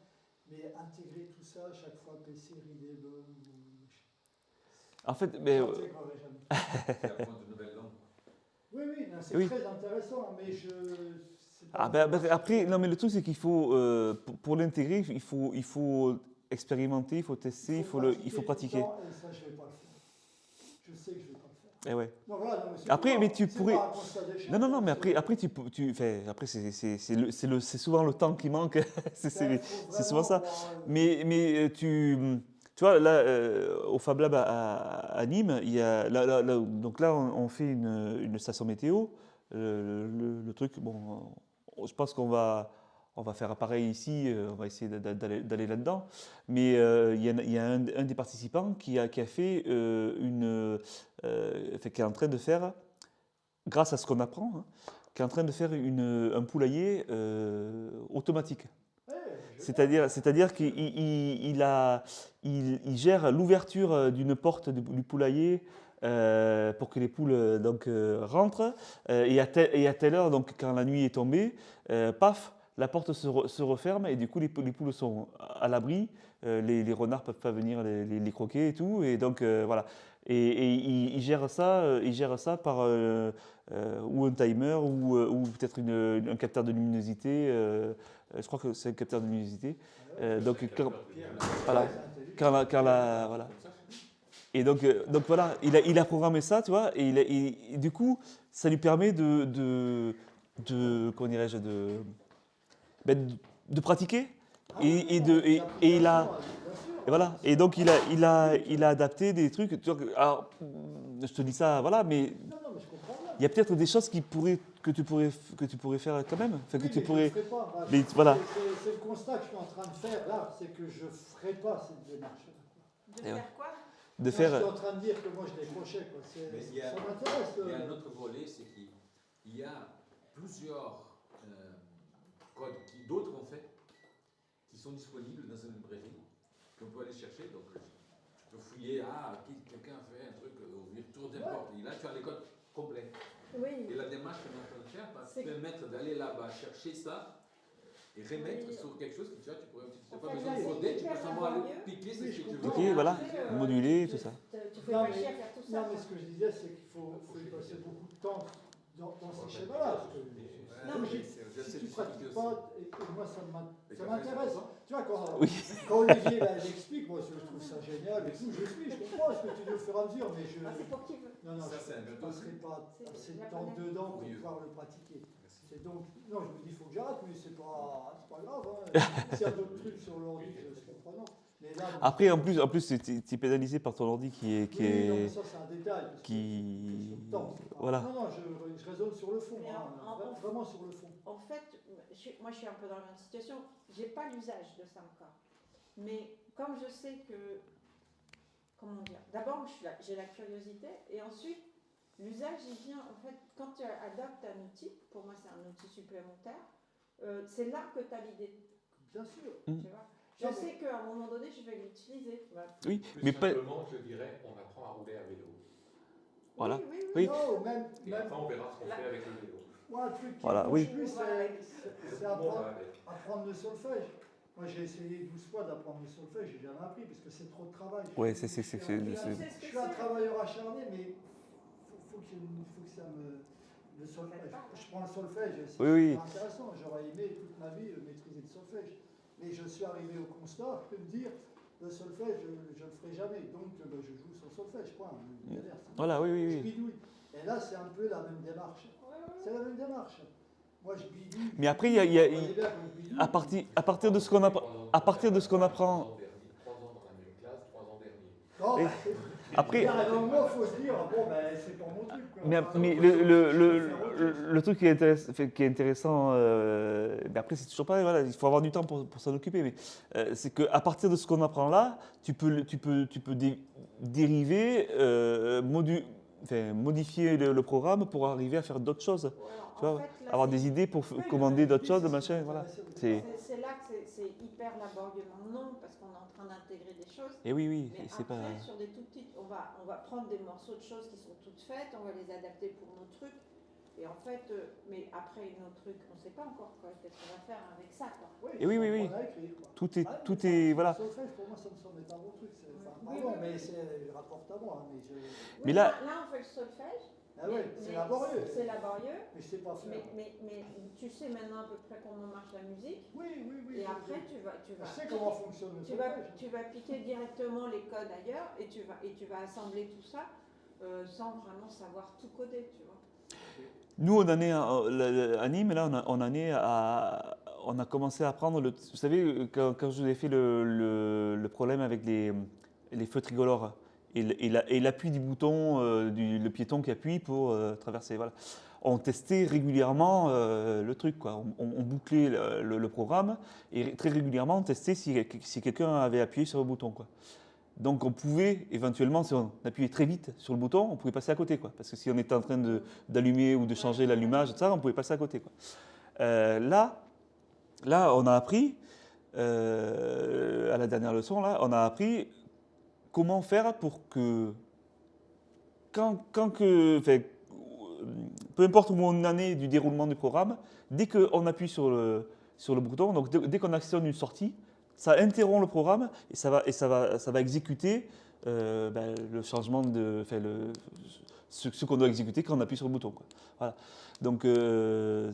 Mais intégrer tout ça, à chaque fois, PC, readable, En fait, mais, j'intégrerai jamais. C'est apprendre de nouvelles langues. Oui, oui, non, c'est Oui. très intéressant, mais c'est ah, pas après, non, mais le truc, c'est qu'il faut, pour l'intégrer, il faut expérimenter, il faut tester, il faut pratiquer. tout le temps, et ça, je vais pas le faire. Je sais que je vais pas le faire. Eh ouais. Non, voilà, non, mais c'est Après, pas- mais tu c'est pourrais- pas un constat d'échec, Non, mais c'est- après après, c'est souvent le temps qui manque. C'est souvent ça. Mais tu vois, là, au Fab Lab à Nîmes, il y a, donc là, on fait une station météo. Le truc, bon, je pense qu'on va faire pareil ici, on va essayer d'aller là-dedans. Mais il y a un des participants qui a fait qui est en train de faire, grâce à ce qu'on apprend, hein, qui est en train de faire un poulailler automatique. C'est-à-dire qu'il gère l'ouverture d'une porte du poulailler pour que les poules rentrent. Et à telle heure, donc, quand la nuit est tombée, paf, la porte se referme et du coup les poules sont à l'abri. Les renards peuvent pas venir les croquer et tout. Et donc voilà. Et il gère ça par ou un timer ou peut-être un capteur de luminosité. Je crois que c'est un capteur de luminosité. Donc voilà. Voilà. Et donc voilà, il a programmé ça, tu vois, et du coup, ça lui permet de comment dirais-je, de pratiquer. Et il a, et voilà. Et donc il a adapté des trucs. Tu vois, alors, je te dis ça, voilà, mais Non, mais je comprends bien. il y a peut-être des choses que tu pourrais faire quand même. Enfin, que Oui, tu mais pourrais. je le ferai pas. Moi, Mais voilà. C'est le constat que je suis en train de faire là, c'est que je ne ferai pas cette démarche-là. De Et ouais. faire quoi? De Moi, faire. je suis en train de dire que moi je décrochais. Quoi. Mais il y a- Ça m'intéresse. Il y a un autre volet, c'est qu'il y a plusieurs codes qui d'autres ont fait, qui sont disponibles dans une librairie, qu'on peut aller chercher. Donc, je Tu peux fouiller, quelqu'un a fait un truc, ouvrir tour n'importe. Et là, tu as les codes complets. Oui. Et la démarche qu'on est en train de faire va te C'est- permettre d'aller là-bas, chercher ça et remettre Oui. sur quelque chose que tu pourrais utiliser. Tu n'as En pas fait, besoin là, de c'est coder, tu peux hyper seulement aller laborieux. piquer ce Oui, que je tu veux. comprends. Piquer, voilà. Après, Moduler, tout ça. Tu fais Non, pas mais- chier à faire tout ça. Non, mais ce que je disais, c'est qu'il faut y passer beaucoup de temps dans ces schémas-là. Parce que, Non, comme mais je dis, si tu ne pratiques pas, et moi ça Et m'intéresse. Tu vois, Oui. quand Olivier là, il explique, moi je trouve ça génial et tout, je comprends ce que tu dis au fur et à mesure, mais Ah, c'est pour qui veut. non, Ça, je c'est un ne autre passerai pas C'est assez de la temps première. dedans pour Oui. pouvoir le pratiquer. Merci. C'est donc, non, je me dis, il faut que j'arrête, mais c'est pas grave. Hein. S'il y a d'autres trucs sur l'ordi, c'est prenant. Mais là, Après, en plus, tu es pénalisé par ton ordi qui oui, non, mais est ça c'est un détail. parce que qui c'est le temps, c'est pas- voilà. Non, je raisonne sur le fond, Mais hein, en- vraiment sur le fond. En fait, moi je suis un peu dans la même situation. J'ai pas l'usage de ça encore. Mais comme je sais que, comment dire, d'abord j'ai la curiosité et ensuite l'usage il vient en fait quand tu adoptes un outil. Pour moi c'est un outil supplémentaire. C'est là que tu as l'idée. Bien sûr. Tu vois. Je Non, sais qu'à un moment donné je vais l'utiliser. Voilà. Oui, Plus mais pas simplement, je dirais, on apprend à rouler à vélo. Voilà. Oui, oui, oui. Oui. Non, même, Et après, on verra ce qu'on fait avec le vélo. moi, un truc qui Voilà, me oui. touche plus, c'est Bon, apprendre le solfège. Moi, j'ai essayé 12 fois d'apprendre le solfège, j'ai jamais appris parce que c'est trop de travail. Ouais, Je suis c'est- un- c'est- Tu sais c'est- ce Je que suis un c'est. travailleur acharné, mais faut que ça me. Le solfège. Je prends le solfège, c'est Oui, oui. super intéressant. J'aurais aimé toute ma vie maîtriser le solfège. Mais je suis arrivé au constat que me dire le solfège, je ne le ferai jamais. Donc, je joue sur le solfège, point. Voilà, oui, Je oui, oui. bidouille. Et là, c'est un peu la même démarche. C'est la même démarche. Moi, je bidouille. Mais après, Vous voyez bien que je bidouille. à partir de ce qu'on apprend, à partir de ce qu'on apprend, 3 ans dans la même classe, 3 ans dernier. Non, Et bah, après, il y a un moment, il faut se dire, bon, ben, c'est pas mon truc. Quoi. mais Enfin, mais je vais faire autre chose. le truc qui est intéressant, mais après c'est toujours pareil, voilà, il faut avoir du temps pour s'en occuper, mais c'est qu'à partir de ce qu'on apprend là, tu peux dériver, modifier le programme pour arriver à faire d'autres choses, Ouais, tu vois, en fait, là, avoir c'est- des idées pour Oui, commander d'autres c'est choses, ce qui machin, voilà. m'intéressait au C'est- départ. C'est là que c'est hyper laborieux. Non, parce qu'on est en train d'intégrer des choses. Et oui, oui, Mais c'est après, pas. sur des tout petites, on va prendre des morceaux de choses qui sont toutes faites, on va les adapter pour nos trucs. Et en fait, mais après nos trucs, on ne sait pas encore qu'est-ce qu'on va faire avec ça. Quoi. Et oui, oui, oui. apprendre à écrire, quoi. Tout est, Ah, tout mais est, ça, voilà. le solfège, pour moi, ça me semble être un bon truc. Enfin, Oui, pardon, oui, mais oui. c'est le rapporte à moi. Mais je... Oui, Mais là- on fait le solfège. Ah ouais, c'est mais laborieux. C'est laborieux. Mais je sais pas faire. Mais tu sais maintenant à peu près comment marche la musique. Oui, oui, oui. Et après, tu vas Je sais comment fonctionne le tu vas, solfège. tu vas piquer directement les codes ailleurs et tu vas assembler tout ça sans vraiment savoir tout coder, tu vois. Nous, on en est à Nîmes, là, on a commencé à apprendre. Vous savez, quand je vous ai fait le problème avec les feux tricolores et l'appui du bouton, le piéton qui appuie pour traverser. Voilà. On testait régulièrement le truc, quoi. On bouclait le programme et très régulièrement on testait si quelqu'un avait appuyé sur le bouton, quoi. Donc on pouvait éventuellement, si on appuyait très vite sur le bouton, on pouvait passer à côté, quoi. Parce que si on était en train d'allumer ou de changer l'allumage, tout ça, on pouvait passer à côté, quoi. Là, on a appris, à la dernière leçon, là, on a appris comment faire pour que, peu importe où on en est du déroulement du programme, dès qu'on appuie sur le bouton, donc dès qu'on actionne une sortie, ça interrompt le programme et ça va exécuter le changement ce qu'on doit exécuter quand on appuie sur le bouton, quoi. Voilà. Donc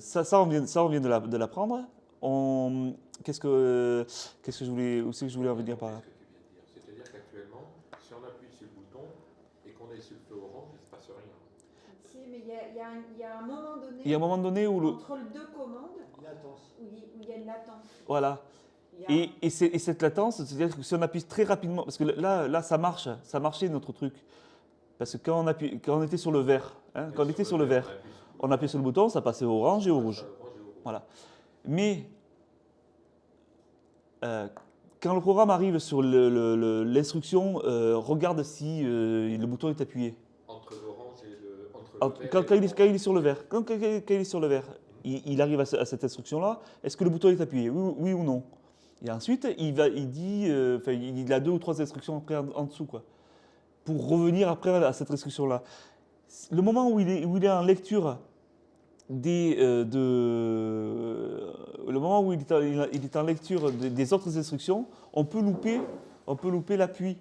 ça on vient de l'apprendre. Qu'est-ce que je voulais, où c'est que je voulais en venir par là? Ce que tu viens de dire. C'est-à-dire qu'actuellement, si on appuie sur le bouton et qu'on est sur le feu orange, il ne se passe rien. Si, mais il y a un moment donné, Il y a un moment donné où entre les deux commandes, Latence. où il y a une latence. voilà. Il y a- Et cette latence, c'est-à-dire que si on appuie très rapidement, parce que là ça marchait notre truc. Parce que quand on était sur le vert, hein, quand on était sur le vert, on appuyait sur le bouton, ça passait au orange et au rouge. Voilà. Mais quand le programme arrive sur l'instruction, regarde si le bouton est appuyé. Entre l'orange et le. Quand il est sur le vert, quand il est sur le vert, il arrive à cette instruction-là. Est-ce que le bouton est appuyé, oui ou non? Et ensuite, il a 2 ou 3 instructions après en dessous, quoi, pour revenir après à cette instruction-là. Le moment où il est en lecture le moment où il est en lecture des autres instructions, on peut louper l'appui.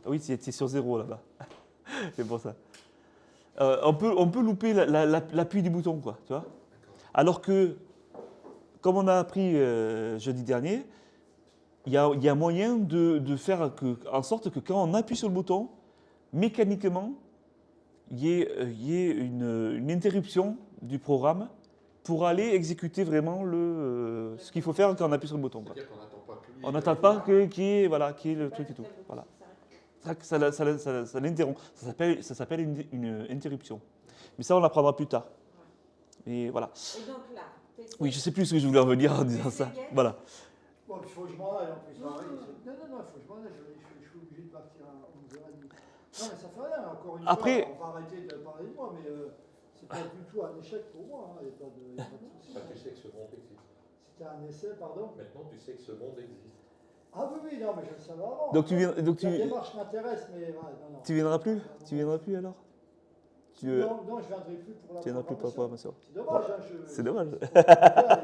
Ah oui, c'est sur 0 là-bas. C'est pour ça. On peut louper l'appui du bouton, quoi, tu vois. Alors que, comme on a appris jeudi dernier, il y a moyen de faire en sorte que quand on appuie sur le bouton, mécaniquement, il y ait une interruption du programme pour aller exécuter vraiment ce qu'il faut faire quand on appuie sur le bouton, quoi. C'est-à-dire qu'on n'attend pas que lui. On n'attend pas qu'il y ait le truc et tout. Voilà. Ça l'interrompt. Ça s'appelle une interruption. Mais ça, on l'apprendra plus tard. Et voilà. Et donc là, Oui, je ne sais plus ce que je voulais revenir en disant ça. Voilà. Bon, il faut que je m'en aille en plus. Non, il faut que je m'en aille. Je suis obligé de partir à 11h30. Non, mais ça fait rien. Encore une Après- fois, on va arrêter de parler de moi, mais c'est pas du tout un échec pour moi. Il n'y a pas de souci. Tu sais que ce monde existe. C'était un essai, pardon. Maintenant, tu sais que ce monde existe. Ah oui, non, mais je le savais avant. Donc La démarche m'intéresse, mais non. tu viendras plus? Tu viendras plus alors? Non, je viendrai plus pour la Tu viendras plus pour la programmation. programmation. C'est dommage, hein, C'est dommage.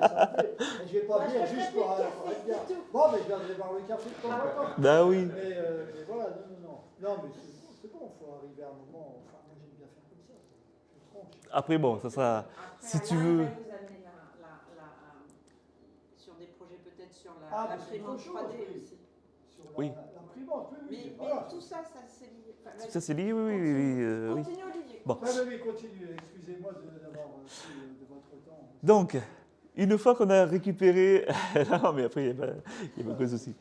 Je vais pas venir juste pour être bien. Bon, mais je viendrai boire le café de temps en temps. Bah oui. Mais voilà, non. Non, mais c'est bon, il faut arriver à un moment. Enfin, moi, j'aime bien faire comme ça. Je tranche. Après, bon, ça sera. Si tu veux. Vous amener sur des projets peut-être sur l'imprimante 3D aussi. Sur Oui. l'imprimante, oui. Mais Voilà. tout ça, c'est lié. Enfin, Ça, c'est lié, oui. Continue, Olivier. Bon. Oui, continue. Excusez-moi d'avoir pris de votre temps. Donc, une fois qu'on a récupéré. Non, mais après, il n'y a pas de souci.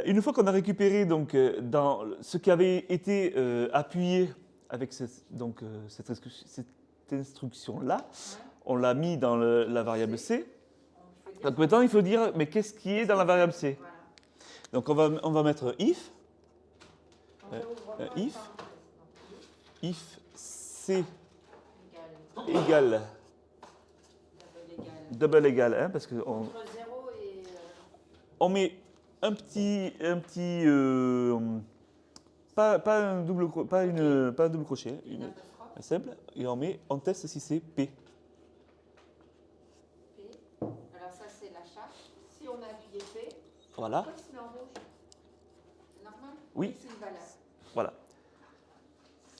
Une fois qu'on a récupéré donc, dans ce qui avait été appuyé avec cette instruction-là, on l'a mis dans la variable C. Donc maintenant, il faut dire, mais qu'est-ce qui est dans la variable C? Voilà. Donc on va mettre if C égale double égal 1, parce que Entre 0 et. on met un petit pas un double crochet, un simple, et on teste si c'est P. P. Alors ça c'est la charte. Si on a appuyé P, Voilà, pourquoi c'est en rouge? C'est normal? Oui. C'est une valeur. voilà.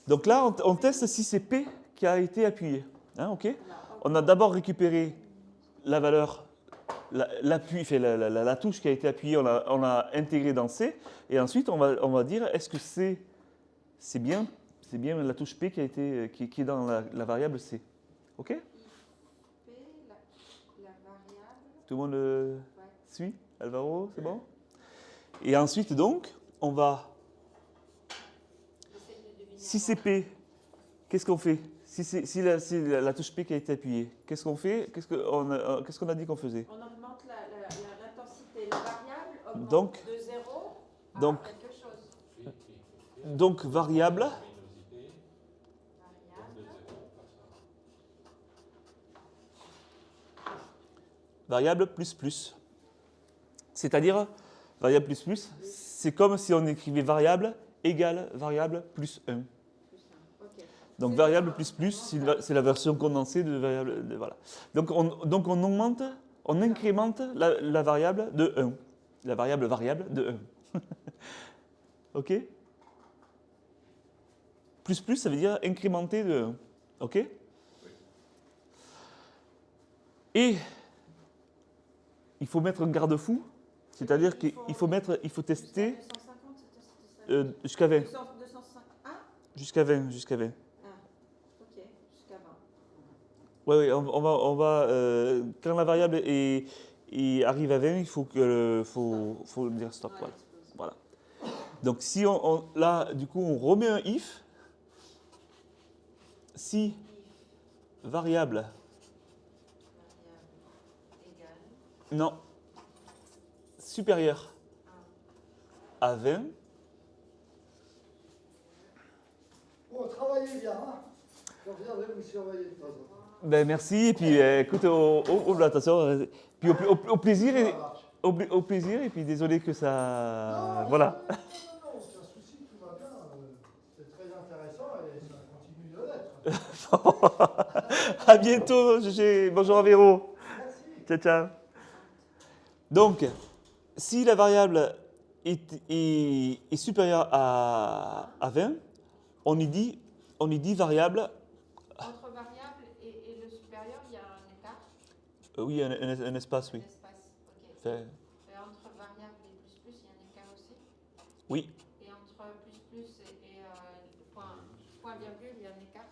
Donc là, on teste si c'est P qui a été appuyé. Hein, ok? On a d'abord récupéré la valeur, l'appui, la touche qui a été appuyée, on l'a intégrée dans C, et ensuite on va dire est-ce que c'est bien la touche P qui est dans la variable C. Ok? P, la variable. Tout le monde suit? Alvaro, c'est bon? Et ensuite donc, on va, J'essaie de deviner. si c'est P, qu'est-ce qu'on fait? Si la touche P qui a été appuyée, qu'est-ce qu'on fait? Qu'est-ce qu'on a dit qu'on faisait? On augmente l'intensité. La variable augmente Donc, de 0 à donc- quelque chose. Donc variable, Variable. variable plus. C'est-à-dire, variable plus, c'est comme si on écrivait variable égale variable plus 1. Plus un. Ok. Donc variable plus, c'est la version condensée de variable. Voilà. Donc on augmente, on incrémente la variable de 1. La variable de 1. Ok? Plus, ça veut dire incrémenter de 1. Ok? Et il faut mettre un garde-fou, c'est-à-dire qu'il faut tester Jusqu'à 250, jusqu'à 20. 250. Jusqu'à 20. Ok, jusqu'à 20. Oui, on va quand la variable arrive à 20, il faut dire stop. Ouais, Voilà. Donc si là, du coup, on remet un if, si variable, égale. non, supérieur à 20, Bon, travaillez bien, hein. Je reviendrai vous surveiller de temps en temps. ben merci, et puis écoute, attention, puis au plaisir, Ça marche. Au plaisir, et puis désolé que ça... Non, Voilà. non, aucun souci, tout va bien. C'est très intéressant et ça continue de l'être. À bientôt, GG. Bonjour à Véro. Merci. Ciao, ciao. Donc, si la variable est supérieure à 20, on y dit variable. Entre variable et le supérieur, il y a un écart, Oui, un espace, un oui. espace. Ok. Fait- Et entre variable et plus, il y a un écart aussi. oui, Et entre plus et point virgule, il y a un écart.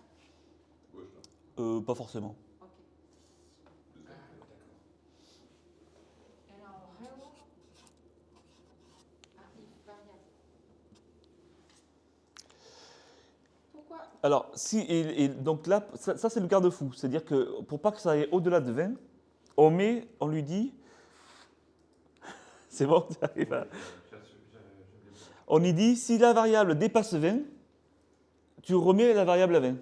Gauche, là. pas forcément. Ok. Et là, on réouvre. Ah, if variable. Pourquoi? Alors, si, et donc là, ça c'est le garde-fou. C'est-à-dire que pour pas que ça aille au-delà de 20, on lui dit. C'est bon, tu arrives à- On y dit, si la variable dépasse 20, tu remets la variable à 20.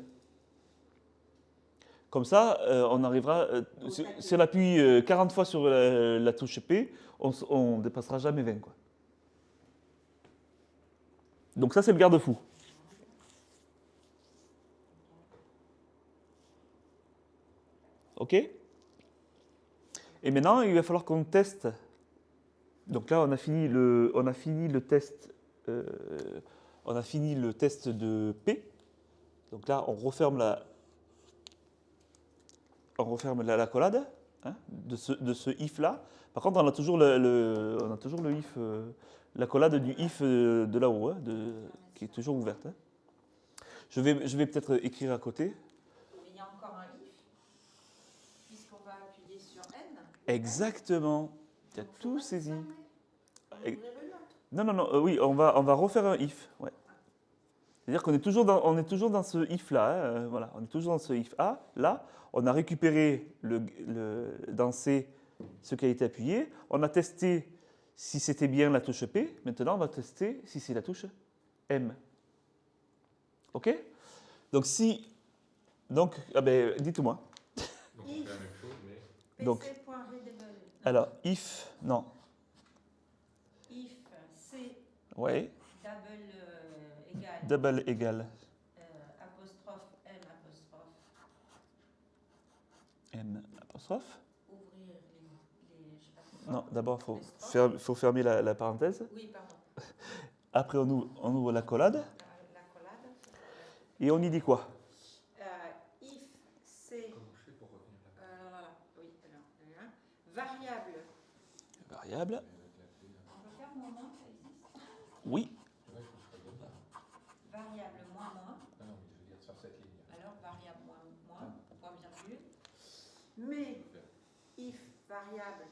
Comme ça, on arrivera, si on appuie 40 fois sur la touche P, on ne dépassera jamais 20. Quoi. Donc ça, c'est le garde-fou. OK? Et maintenant, il va falloir qu'on teste. Donc là, on a fini le test. On a fini le test de P. Donc là, on referme l'accolade hein, de ce if là. Par contre, on a toujours le if, l'accolade du if de là-haut, hein, qui est toujours ouverte. Hein. Je vais peut-être écrire à côté. Mais il y a encore un if, puisqu'on va appuyer sur N. Exactement. Tu as Donc, faut tout pas saisi. fermer. On va Et- ouvrir une autre. Non, oui, on va refaire un if. Ouais. C'est-à-dire qu'on est toujours dans ce if-là. Hein, voilà, on est toujours dans ce if A. Là, on a récupéré dans C ce qui a été appuyé. On a testé si c'était bien la touche P. Maintenant, on va tester si c'est la touche M. OK? Donc, dites-moi. Donc on fait la même chose, mais Donc- pc.readable. Alors, if, non. If c Ouais, égale double égale apostrophe m apostrophe M apostrophe. ouvrir les je sais pas quoi. Non, d'abord, il Les faut fermer la parenthèse. Oui, pardon. Après, on ouvre l'accolade. L'accolade. Et on y dit quoi? If c comment je fais pour revenir là? oui, alors, variable. Variable. On peut faire moins moins, ça existe. Oui. Ouais, je pense pas comme ça. Variable moins moins. Ah non, mais je veux dire sur cette ligne. Alors variable moins moins, point virgule. Mais if variable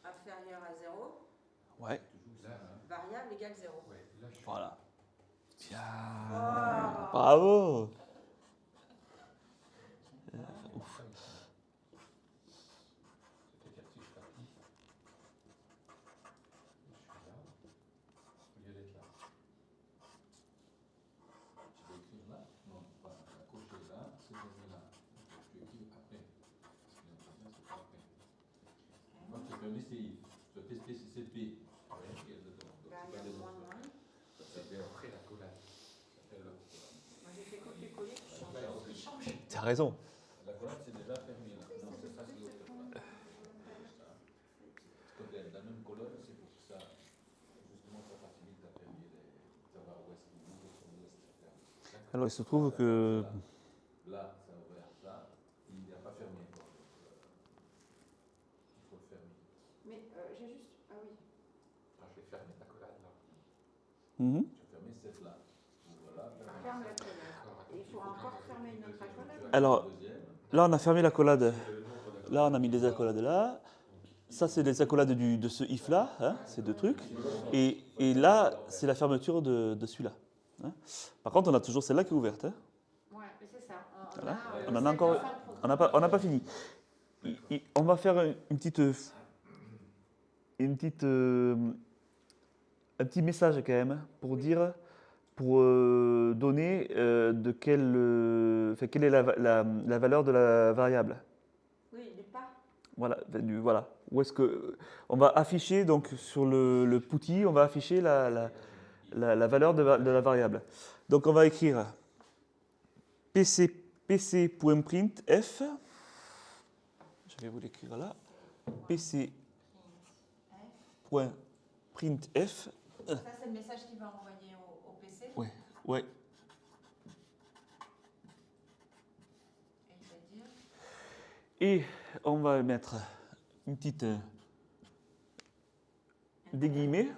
inférieure à 0, Ouais. Là, hein, variable égale 0. ouais, là je suis. Voilà. Bien. Oh. Bravo. Ouf. C'est-à-dire que si je tape if, je suis là, au lieu d'être là. Je vais écrire là, non, pas la cocher là, c'est là. Je vais écrire après. Parce que l'impression, c'est pas après. Moi, je te permets, c'est if. Je te tester si c'est P. Oui, il y a dedans. Donc, c'est pas Variable des moins noms. moins. C'est bien après la collade. Ça s'appelle la collade. Moi j'ai fait copier-coller, qui change. Tu as raison. La collade, c'est déjà fermé là. Non, c'est ça, c'est l'autre collade. Quand il y a la même collade, c'est pour que ça, justement, ça facilite à fermer savoir où est-ce qu'il ouvre, où est-ce qu'il ferme. Alors, il se trouve que... Là, ça a ouvert ça, il n'a pas fermé encore. Il faut le fermer. Mais j'ai juste. Ah oui. Ah, je vais fermer la collade là. Mhm. Tu as fermé cette là. Voilà. Ferme la collade. Et il faut encore fermer une autre accolade. Alors, Deuxième. là, on a fermé l'accolade. Le nombre de Là, on a mis les accolades là. Ça, c'est les accolades de ce if-là, hein, ces deux trucs. Et là, c'est la fermeture de celui-là. Hein. Par contre, on a toujours celle-là qui est ouverte. Hein. Ouais, mais c'est ça. Voilà. On On en a celle encore- de fin de On n'a pas fini. On va faire un petit message quand même pour dire, pour donner quelle est la valeur de la variable. Oui, il n'est pas. Voilà, voilà. Où est-ce que on va afficher donc sur le PuTTY, on va afficher la valeur de la variable. Donc on va écrire pc.printf. Je vais vous l'écrire là. pc.printf. Ça, c'est le message qu'il va envoyer au PC. Ouais, ouais. Et il va dire. Et on va mettre une petite des guillemets.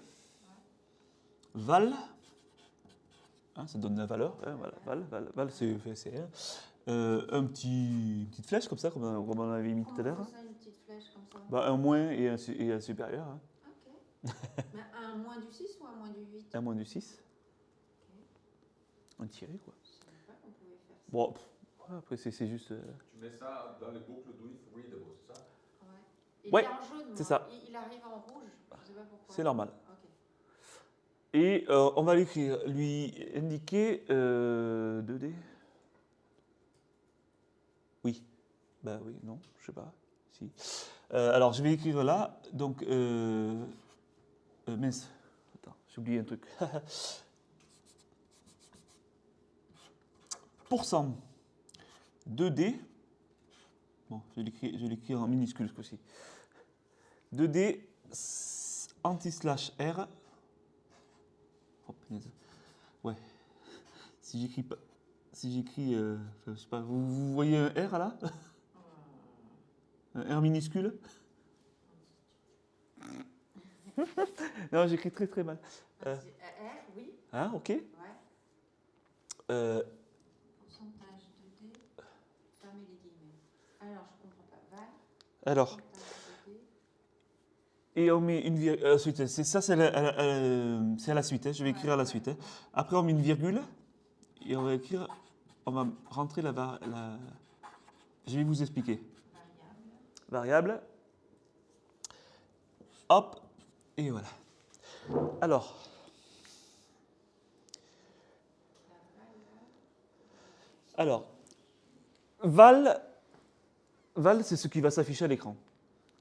Val. Hein, ça donne la valeur. Hein, voilà, val c'est une petite flèche comme ça, comme on avait mis tout à l'heure. Comment on fait ça, une petite flèche comme ça? Bah, un moins et un supérieur. Hein. Ok. Mais un moins du 6 ou un moins du 8? Un moins du 6. Un tiré, quoi. Je savais pas qu'on pouvait faire ça. Bon, après, c'est juste. Tu mets ça dans les boucles do if readable, c'est ça? Ouais. Et Ouais, il est en jaune, c'est moi. ça. Il arrive en rouge. Je sais pas pourquoi. C'est normal. Ok. Et on va lui indiquer 2D. Oui. Ben oui, non, je sais pas. Si. Alors, je vais écrire là. Donc, mince. Attends, j'ai oublié un truc. Pourcent 2D. Bon, je l'écris en minuscule ce coup-ci. 2D anti/R. Oh, punaise. Ouais. Si j'écris pas. Si j'écris. Je sais pas, vous voyez un R là? Un R minuscule? Non, j'écris très très mal. Oui. Hein, ok. Ouais. Pourcentage 2D. Fermez les guillemets. Alors, je comprends pas. Val. Alors, Pourcentage 2D. et on met une virgule. Ensuite, ça, c'est à la suite. Hein, je vais écrire à la suite. Hein. Après, on met une virgule. Et on va écrire. On va rentrer la. Je vais vous expliquer. Variable. Hop. Et voilà. Alors. Val, c'est ce qui va s'afficher à l'écran.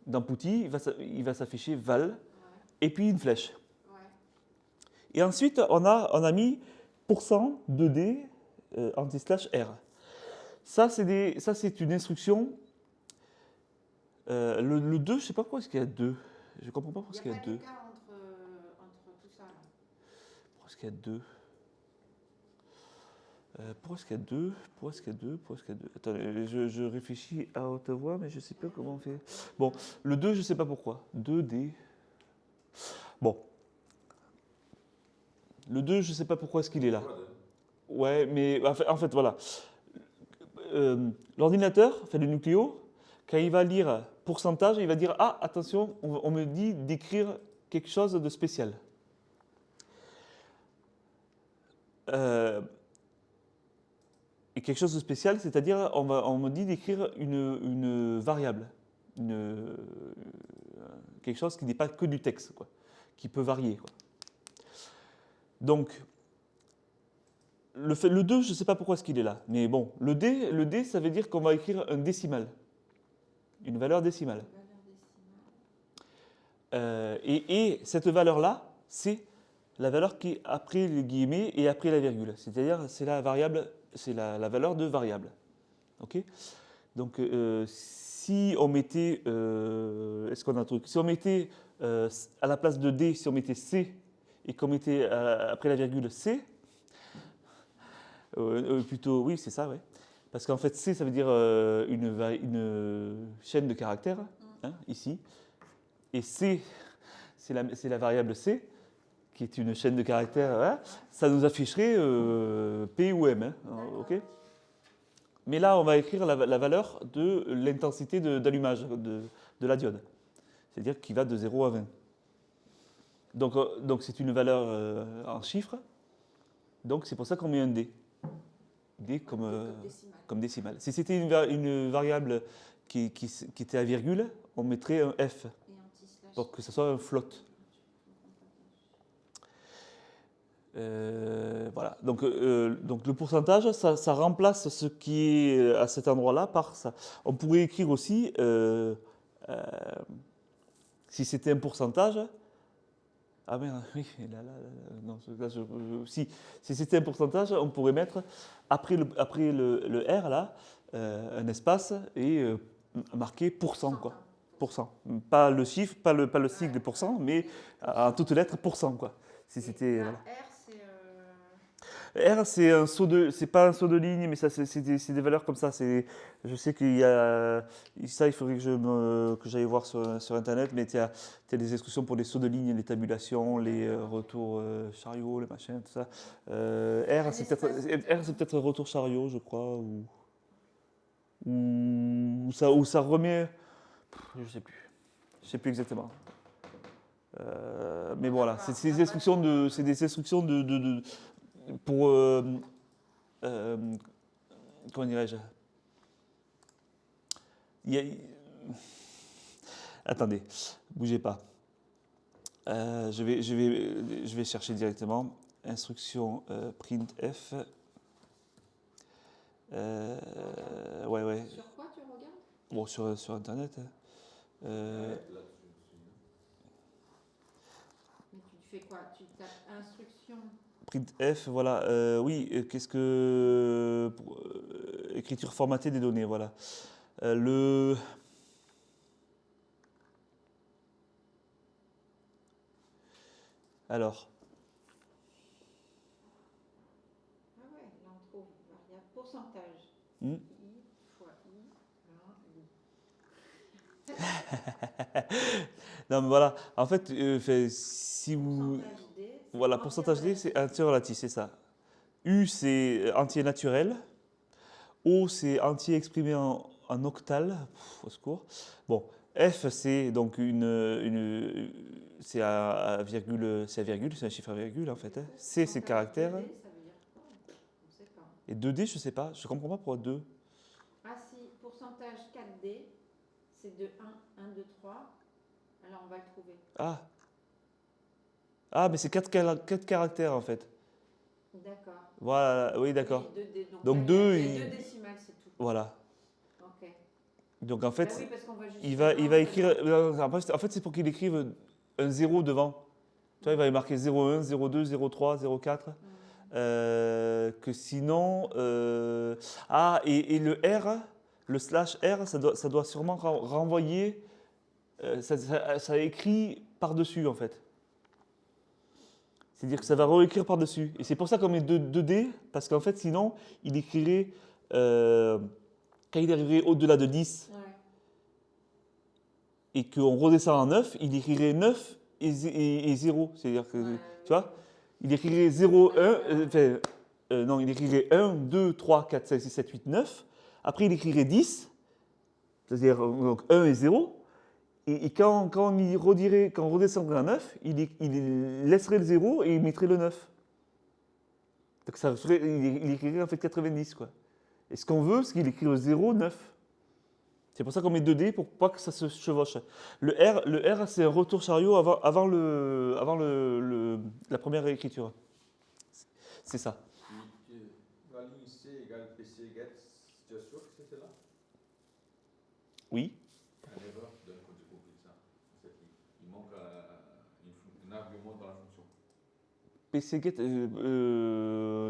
Dans PuTTY, il va s'afficher val et puis une flèche. Ouais. Et ensuite, on a mis %2D anti/R. Ça, c'est une instruction. Le 2, je ne sais pas pourquoi est-ce qu'il y a 2. Je ne comprends pas pourquoi est-ce qu'il y a 2. Il n'y a pas d'écart entre tout ça. Là. Pourquoi est-ce qu'il y a 2 pourquoi est-ce qu'il y a 2 Pourquoi est-ce qu'il y a 2 Pourquoi est-ce qu'il y a 2 Attendez, je réfléchis à haute voix, mais je ne sais pas comment on fait. Bon, le 2, je ne sais pas pourquoi. 2D. Bon. Le 2, je ne sais pas pourquoi est-ce qu'il est là. Ouais, mais en fait voilà. L'ordinateur, le nucléo, quand il va lire pourcentage, il va dire « Ah, attention, on me dit d'écrire quelque chose de spécial. » Et quelque chose de spécial, c'est-à-dire on me dit d'écrire une variable, quelque chose qui n'est pas que du texte, quoi, qui peut varier. Quoi. Donc, le 2, je ne sais pas pourquoi est-ce qu'il est là, mais bon, le D, ça veut dire qu'on va écrire un décimal, une valeur décimale. Et cette valeur-là, c'est la valeur qui est après les guillemets et après la virgule, c'est-à-dire c'est la variable. C'est la valeur de variable. Ok. Donc, si on mettait, est-ce qu'on a un truc? Si on mettait à la place de D, si on mettait C et qu'on mettait après la virgule C, plutôt, oui, c'est ça, ouais. Parce qu'en fait, C, ça veut dire une chaîne de caractères, hein, ici. Et C, c'est la variable C, qui est une chaîne de caractères, hein, ça nous afficherait P ou M. Hein, ok. Mais là, on va écrire la valeur de l'intensité d'allumage de la diode. C'est-à-dire qui va de 0 à 20. Donc c'est une valeur en chiffres. Donc c'est pour ça qu'on met un D. D comme décimale. Si c'était une variable qui était à virgule, on mettrait un F. Pour que ce soit un float. Voilà. Donc le pourcentage, ça remplace ce qui est à cet endroit-là par ça. On pourrait écrire aussi Euh, si c'était un pourcentage, ah merde, oui, non, si c'était un pourcentage, on pourrait mettre après le R là, un espace et marquer pourcent quoi. Pourcent. Pas le chiffre, pas le sigle pourcent, mais en toutes lettres pourcent quoi. Si c'était voilà. R, c'est. R, c'est un saut de, c'est pas un saut de ligne, mais ça, c'est des valeurs comme ça. Je sais qu'il y a ça, il faudrait que j'aille voir sur internet, mais il y a des instructions pour les sauts de ligne, les tabulations, les retours chariot, les machins, tout ça. R, c'est peut-être retour chariot, je crois, ou ça remet, je sais plus exactement. Mais voilà, c'est des instructions pour comment dirais-je, attendez, bougez pas. Je vais chercher directement instruction printf. Ouais. Sur quoi tu regardes? Bon, sur internet. Mais tu fais quoi? Tu tapes instruction. Printf, voilà. Oui, qu'est-ce que écriture formatée des données, voilà. Alors. Ah ouais, là on trouve variable pourcentage. Hmm. I fois I. Non, mais voilà. En fait, si vous. Pourcentage D. Voilà, pourcentage D, c'est entier relatif, c'est ça. U, c'est entier naturel. O, c'est entier exprimé en octal. Au secours. Bon, F, c'est donc c'est à virgule, c'est un chiffre à virgule en fait. Hein. C, c'est caractère. 2D, ça veut dire quoi? On ne sait pas. Et 2D, je sais pas. Je comprends pas pourquoi 2. Ah si, pourcentage 4D, c'est de 1, 1, 2, 3. Alors on va le trouver. Ah, mais c'est 4 caractères en fait. D'accord. Voilà, oui, d'accord. Oui, 2D. Donc là, 2, il y a 2 décimales, c'est tout. Voilà. Ok. Donc en fait, Bah oui, parce qu'on va juste il va écrire. En fait, c'est pour qu'il écrive un 0 devant. Tu vois, il va y marquer 01, 02, 03, 04. Que sinon. Et le R, le slash R, ça doit sûrement renvoyer. Ça écrit par-dessus en fait. C'est-à-dire que ça va réécrire par-dessus. Et c'est pour ça qu'on met 2D, parce qu'en fait, sinon, il écrirait. Quand il arriverait au-delà de 10 Ouais. et qu'on redescend en 9, il écrirait 9 et 0. C'est-à-dire que, tu vois, il écrirait 0, 1, non, il écrirait 1, 2, 3, 4, 5, 6, 7, 8, 9. Après, il écrirait 10, c'est-à-dire donc 1 et 0. Et quand on redescendrait à 9, il laisserait le 0 et il mettrait le 9. Donc il écrirait en fait 90, quoi. Et ce qu'on veut, c'est qu'il écrive 0, 9. C'est pour ça qu'on met 2D, pour pas que ça se chevauche. Le R c'est un retour chariot avant la première réécriture. C'est ça. La ligne C égale PC get, tu es sûr que c'était là? Oui. Il y a une erreur d'un côté compris ça. Il manque un argument dans la fonction. PCGet,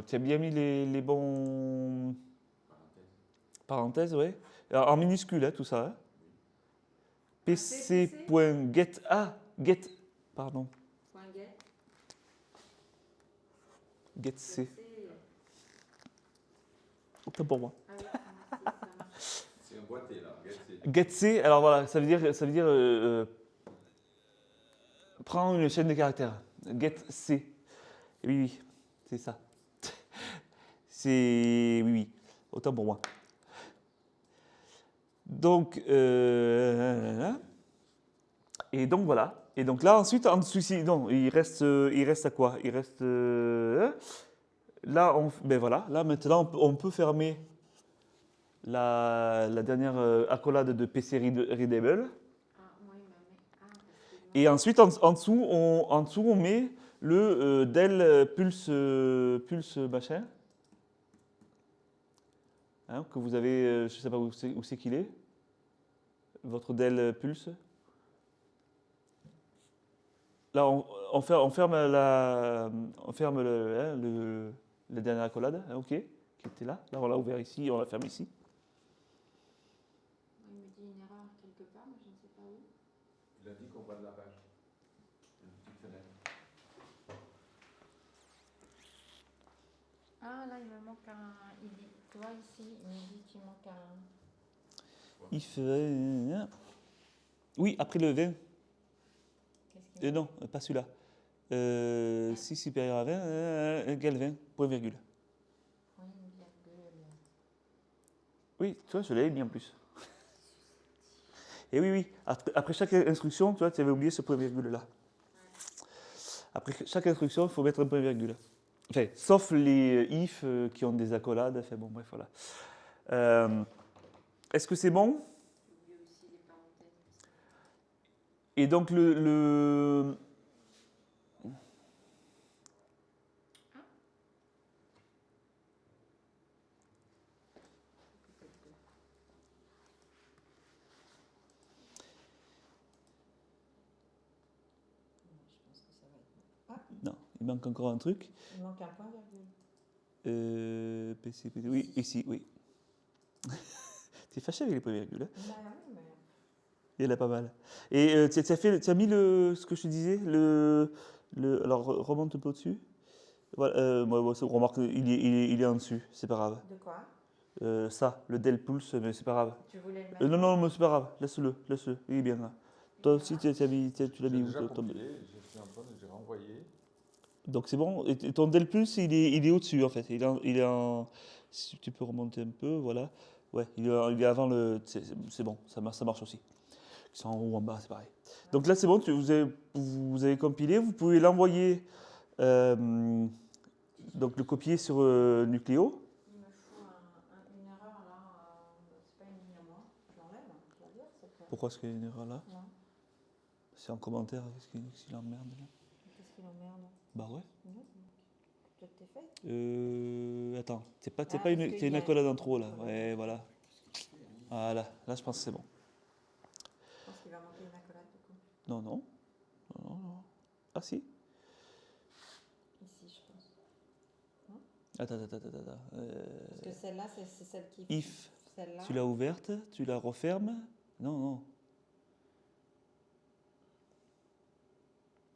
tu as bien mis les bons parenthèses, ouais. Alors, en minuscule, hein, tout ça. Hein. PC.get. Get. Pardon. Get. Get C. Autant pour moi. Ah oui, merci, ça marche. C'est un boîtier là, get C. Get C, alors voilà, ça veut dire prends une chaîne de caractères. Get C. Oui, c'est ça. Oui, autant pour moi. Donc, et donc voilà. Et donc là, ensuite, en dessous, non, il reste à quoi? Il reste là, ben voilà. Là, maintenant, on peut fermer la dernière accolade de PC Readable. Et ensuite, en dessous, on met le del pulse machin. Hein, que vous avez, je ne sais pas où c'est qu'il est. votre del pulse. Là, on ferme la dernière accolade, hein, ok, qui était là. Là, on l'a ouvert ici, on la ferme ici. Il me dit une erreur quelque part, mais je ne sais pas où. Il a dit qu'on voit de la page. Une petite fenêtre. Ah, là, il me manque un. Il dit, tu vois ici, il me dit qu'il manque un. Il fait... Oui, après le 20. Qu'est-ce qu'il Non, pas celui-là. 6 supérieur à 20 égale 20, point virgule. Point virgule. Oui, tu vois, je l'avais mis en plus. Et oui, oui, après chaque instruction, tu vois, tu avais oublié ce point virgule-là. Après chaque instruction, il faut mettre un point virgule. Enfin, sauf les if qui ont des accolades. Enfin bon, bref, voilà. Est-ce que c'est bon? J'ai oublié aussi les parenthèses. Et donc le... Je pense que ça va être. Non, il manque encore un truc. Il manque un point virgule. PC, oui, ici, oui. T'es fâché avec les points virgules, hein? Bah oui, mais. Il y en a pas mal. Et tu as mis ce que je te disais, alors remonte un peu au-dessus. Voilà, moi, remarque, il est en dessus, c'est pas grave. De quoi? Ça, le del pulse, mais c'est pas grave. Tu voulais le mettre? Non, non, mais c'est pas grave, laisse-le, il est bien là. Toi aussi, tu l'as mis J'ai où déjà ton- compilé, j'ai fait Antoine et j'ai renvoyé. Donc c'est bon. Et ton del pulse, il est au-dessus en fait. Si tu peux remonter un peu, voilà. Ouais, il est avant le. C'est bon, ça marche aussi. C'est en haut ou en bas, c'est pareil. Donc là, c'est bon, vous avez compilé. Vous pouvez l'envoyer, donc le copier sur Nucléo. Il me faut une erreur là. C'est pas une ligne à moi. Je l'enlève, je dois dire. Pourquoi est-ce qu'il y a une erreur là? Non. C'est en commentaire, qu'est-ce qu'il emmerde là? Qu'est-ce qu'il emmerde? Bah ouais. Non, peut-être t'es fait. Attends, c'est pas parce une, qu'il t'as une y a accolade en une trop là. accolade. Ouais, voilà. Voilà, là je pense que c'est bon. Je pense qu'il va manquer une accolade du coup. Non, non. Non, non, non. Ah si. Ici, je pense. Attends. Parce que celle-là, c'est celle qui. If, Celle-là. tu l'as ouverte, tu la refermes. Non, non.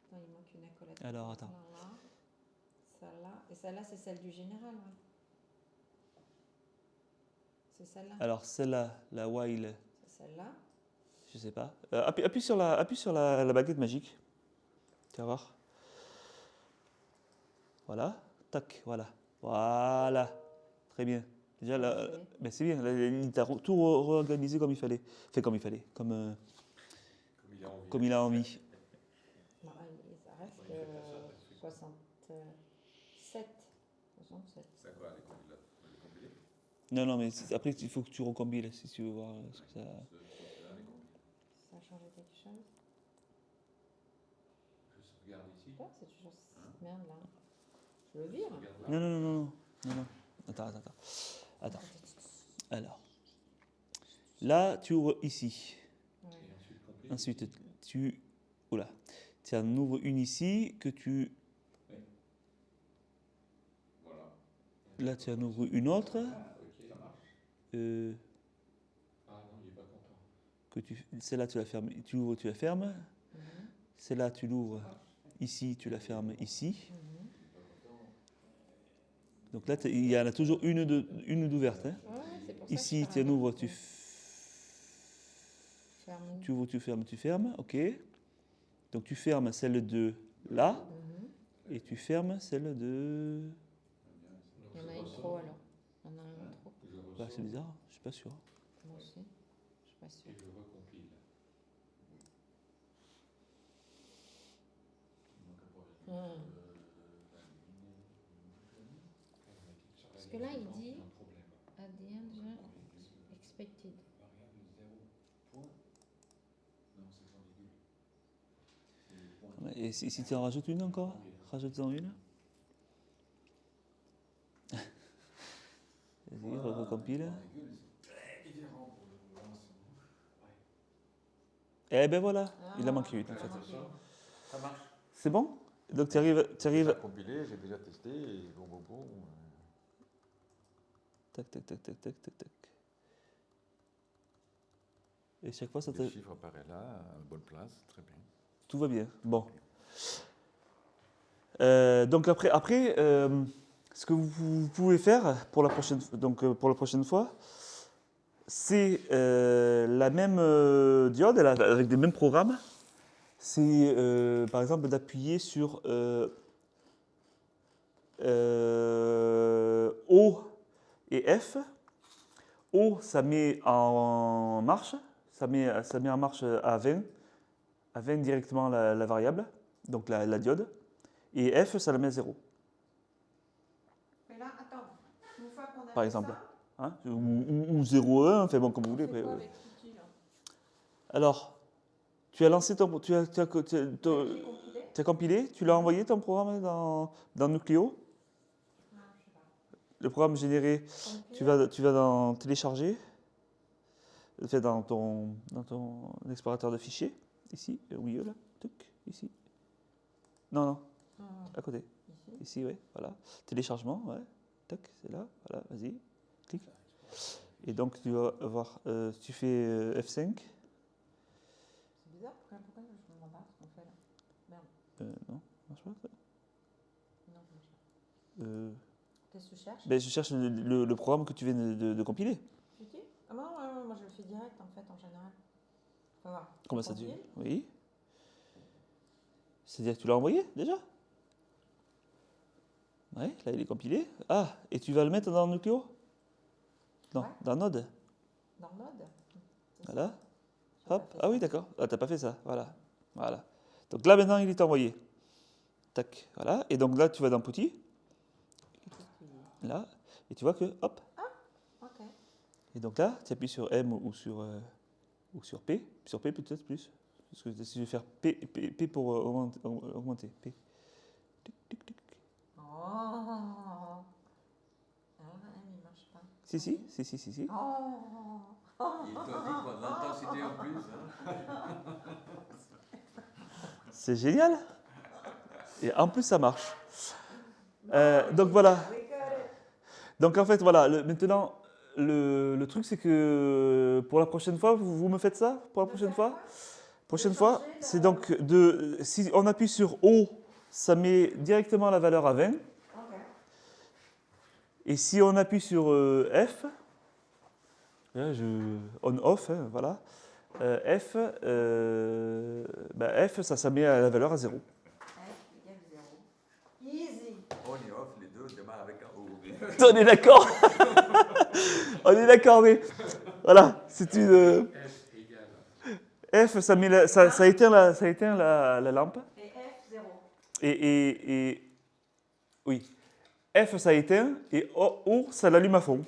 Attends, il manque une accolade. Alors, attends. Là. Celle-là. Et celle-là, c'est celle du général, ouais. C'est celle-là. Alors celle-là, la while, C'est celle-là. je sais pas. Appuie sur la baguette magique. Tu vas voir. Voilà. Tac, voilà. Voilà. Très bien. Déjà, là, ben, c'est bien. Là, il t'a tout réorganisé comme il fallait. Fait comme il fallait. Comme il a envie. Bon, ça reste 67. 67. C'est quoi, les compilés? Non, non, mais après, il faut que tu recompiles si tu veux voir ce que ça. Ça a changé quelque chose? Je regarde ici. Ouais, c'est toujours cette merde là. Je le vire. Non. Attends. Alors. Là, tu ouvres ici. Ouais. Ensuite, tu en ouvres une ici que tu. Voilà. Là, tu en ouvres une autre. Ok, ça marche. Ah non, il n'est pas content. Celle-là, tu la fermes. Tu l'ouvres, tu la fermes. Mhm. Celle-là, tu l'ouvres ici, tu la fermes ici. Mhm. Donc là, il y en a toujours une d'ouverte. Hein. Ouais, c'est pour ça Ici, que tu en ouvres, ferme. tu ouvres, tu fermes. Ok. Donc tu fermes celle de là Mhm. et tu fermes celle de. Il y en a une trop alors. Il y en a un trop. Bah, c'est bizarre, je suis pas sûr. Moi aussi. Je suis pas sûre. Et je recompile. Parce que là, il dit at the end expected. Et si tu en rajoutes une encore, rajoute-en une. Vas-y, recompile. Eh ben voilà, il a Ah, manqué une en il a fait. manqué une. Ça marche. C'est bon? Donc tu J'ai arrives. déjà compilé, j'ai déjà testé, et bon. Tac, tac, tac, tac, tac, tac, tac. Et chaque fois, ça te... Le chiffre apparaît là, à la bonne place, très bien. tout va bien. Bon. Donc après ce que vous pouvez faire pour la prochaine fois, c'est la même diode avec les mêmes programmes. C'est par exemple d'appuyer sur O et F. O, ça met en marche, ça met en marche à 20 directement la variable, donc la diode. Et F, ça la met à 0, Mais là, attends, une fois qu'on a par fait exemple. ça, Hein, ou 0,1, enfin bon, comme vous on voulez. fait Après, quoi ouais. avec l'outil, là? Alors, tu as lancé ton. Tu as J'ai compilé? compilé, tu l'as envoyé ton programme dans Nucleo. Non, je sais pas. Le programme généré, Compile. tu vas dans télécharger, fait dans ton explorateur de fichiers, ici, au milieu là, tuc, ici. Non, Ah, à côté. ici. Ici, ouais, voilà. Téléchargement, ouais. Tac, c'est là, voilà, vas-y, clique. Et donc tu vas voir, tu fais F5. C'est bizarre, pourquoi je ne comprends pas ce qu'on fait là? Merde, Non, ça marche pas ça. non, je me cherche. Euh, Qu'est-ce que tu cherches? ben, je cherche le programme que tu viens de compiler. L'outil? Ah non, moi je le fais direct en fait, en général. Faut voir. Comment ça tu... Compile. Oui. C'est-à-dire que tu l'as envoyé déjà? Ouais, là il est compilé. Ah, et tu vas le mettre dans Nucleo? Non, Ouais. dans Node. Dans Node. C'est Voilà. ça. J'ai pas Hop. fait Ah ça. oui, d'accord. Ah, t'as pas fait ça. Voilà. Voilà. Donc là maintenant il est envoyé. Tac. Voilà. Et donc là tu vas dans Petit. Là. Et tu vois que, hop. Ok. Et donc là, tu appuies sur M ou sur P. Sur P peut-être plus. Parce que si je vais faire P pour augmenter. P. Tic, tic, tic. Oh. Ah, il marche pas. Si. Oh. Il t'a dit quoi, l'intensité en plus. Hein. C'est génial. Et en plus, ça marche. Donc voilà. Donc en fait, voilà. Maintenant, le truc, c'est que pour la prochaine fois, vous me faites ça pour la prochaine fois. Prochaine fois, c'est donc si on appuie sur O, ça met directement la valeur à 20. Ok. Et si on appuie sur F, là, on-off, hein, voilà, F, F, ça met la valeur à 0. F égale 0. Easy. On et off, les deux démarrent avec un O. On est d'accord. On est d'accord, mais voilà, c'est une... F égale. F, ça éteint la lampe. Et F 0. Et oui, F, ça éteint, et O, ça l'allume à fond.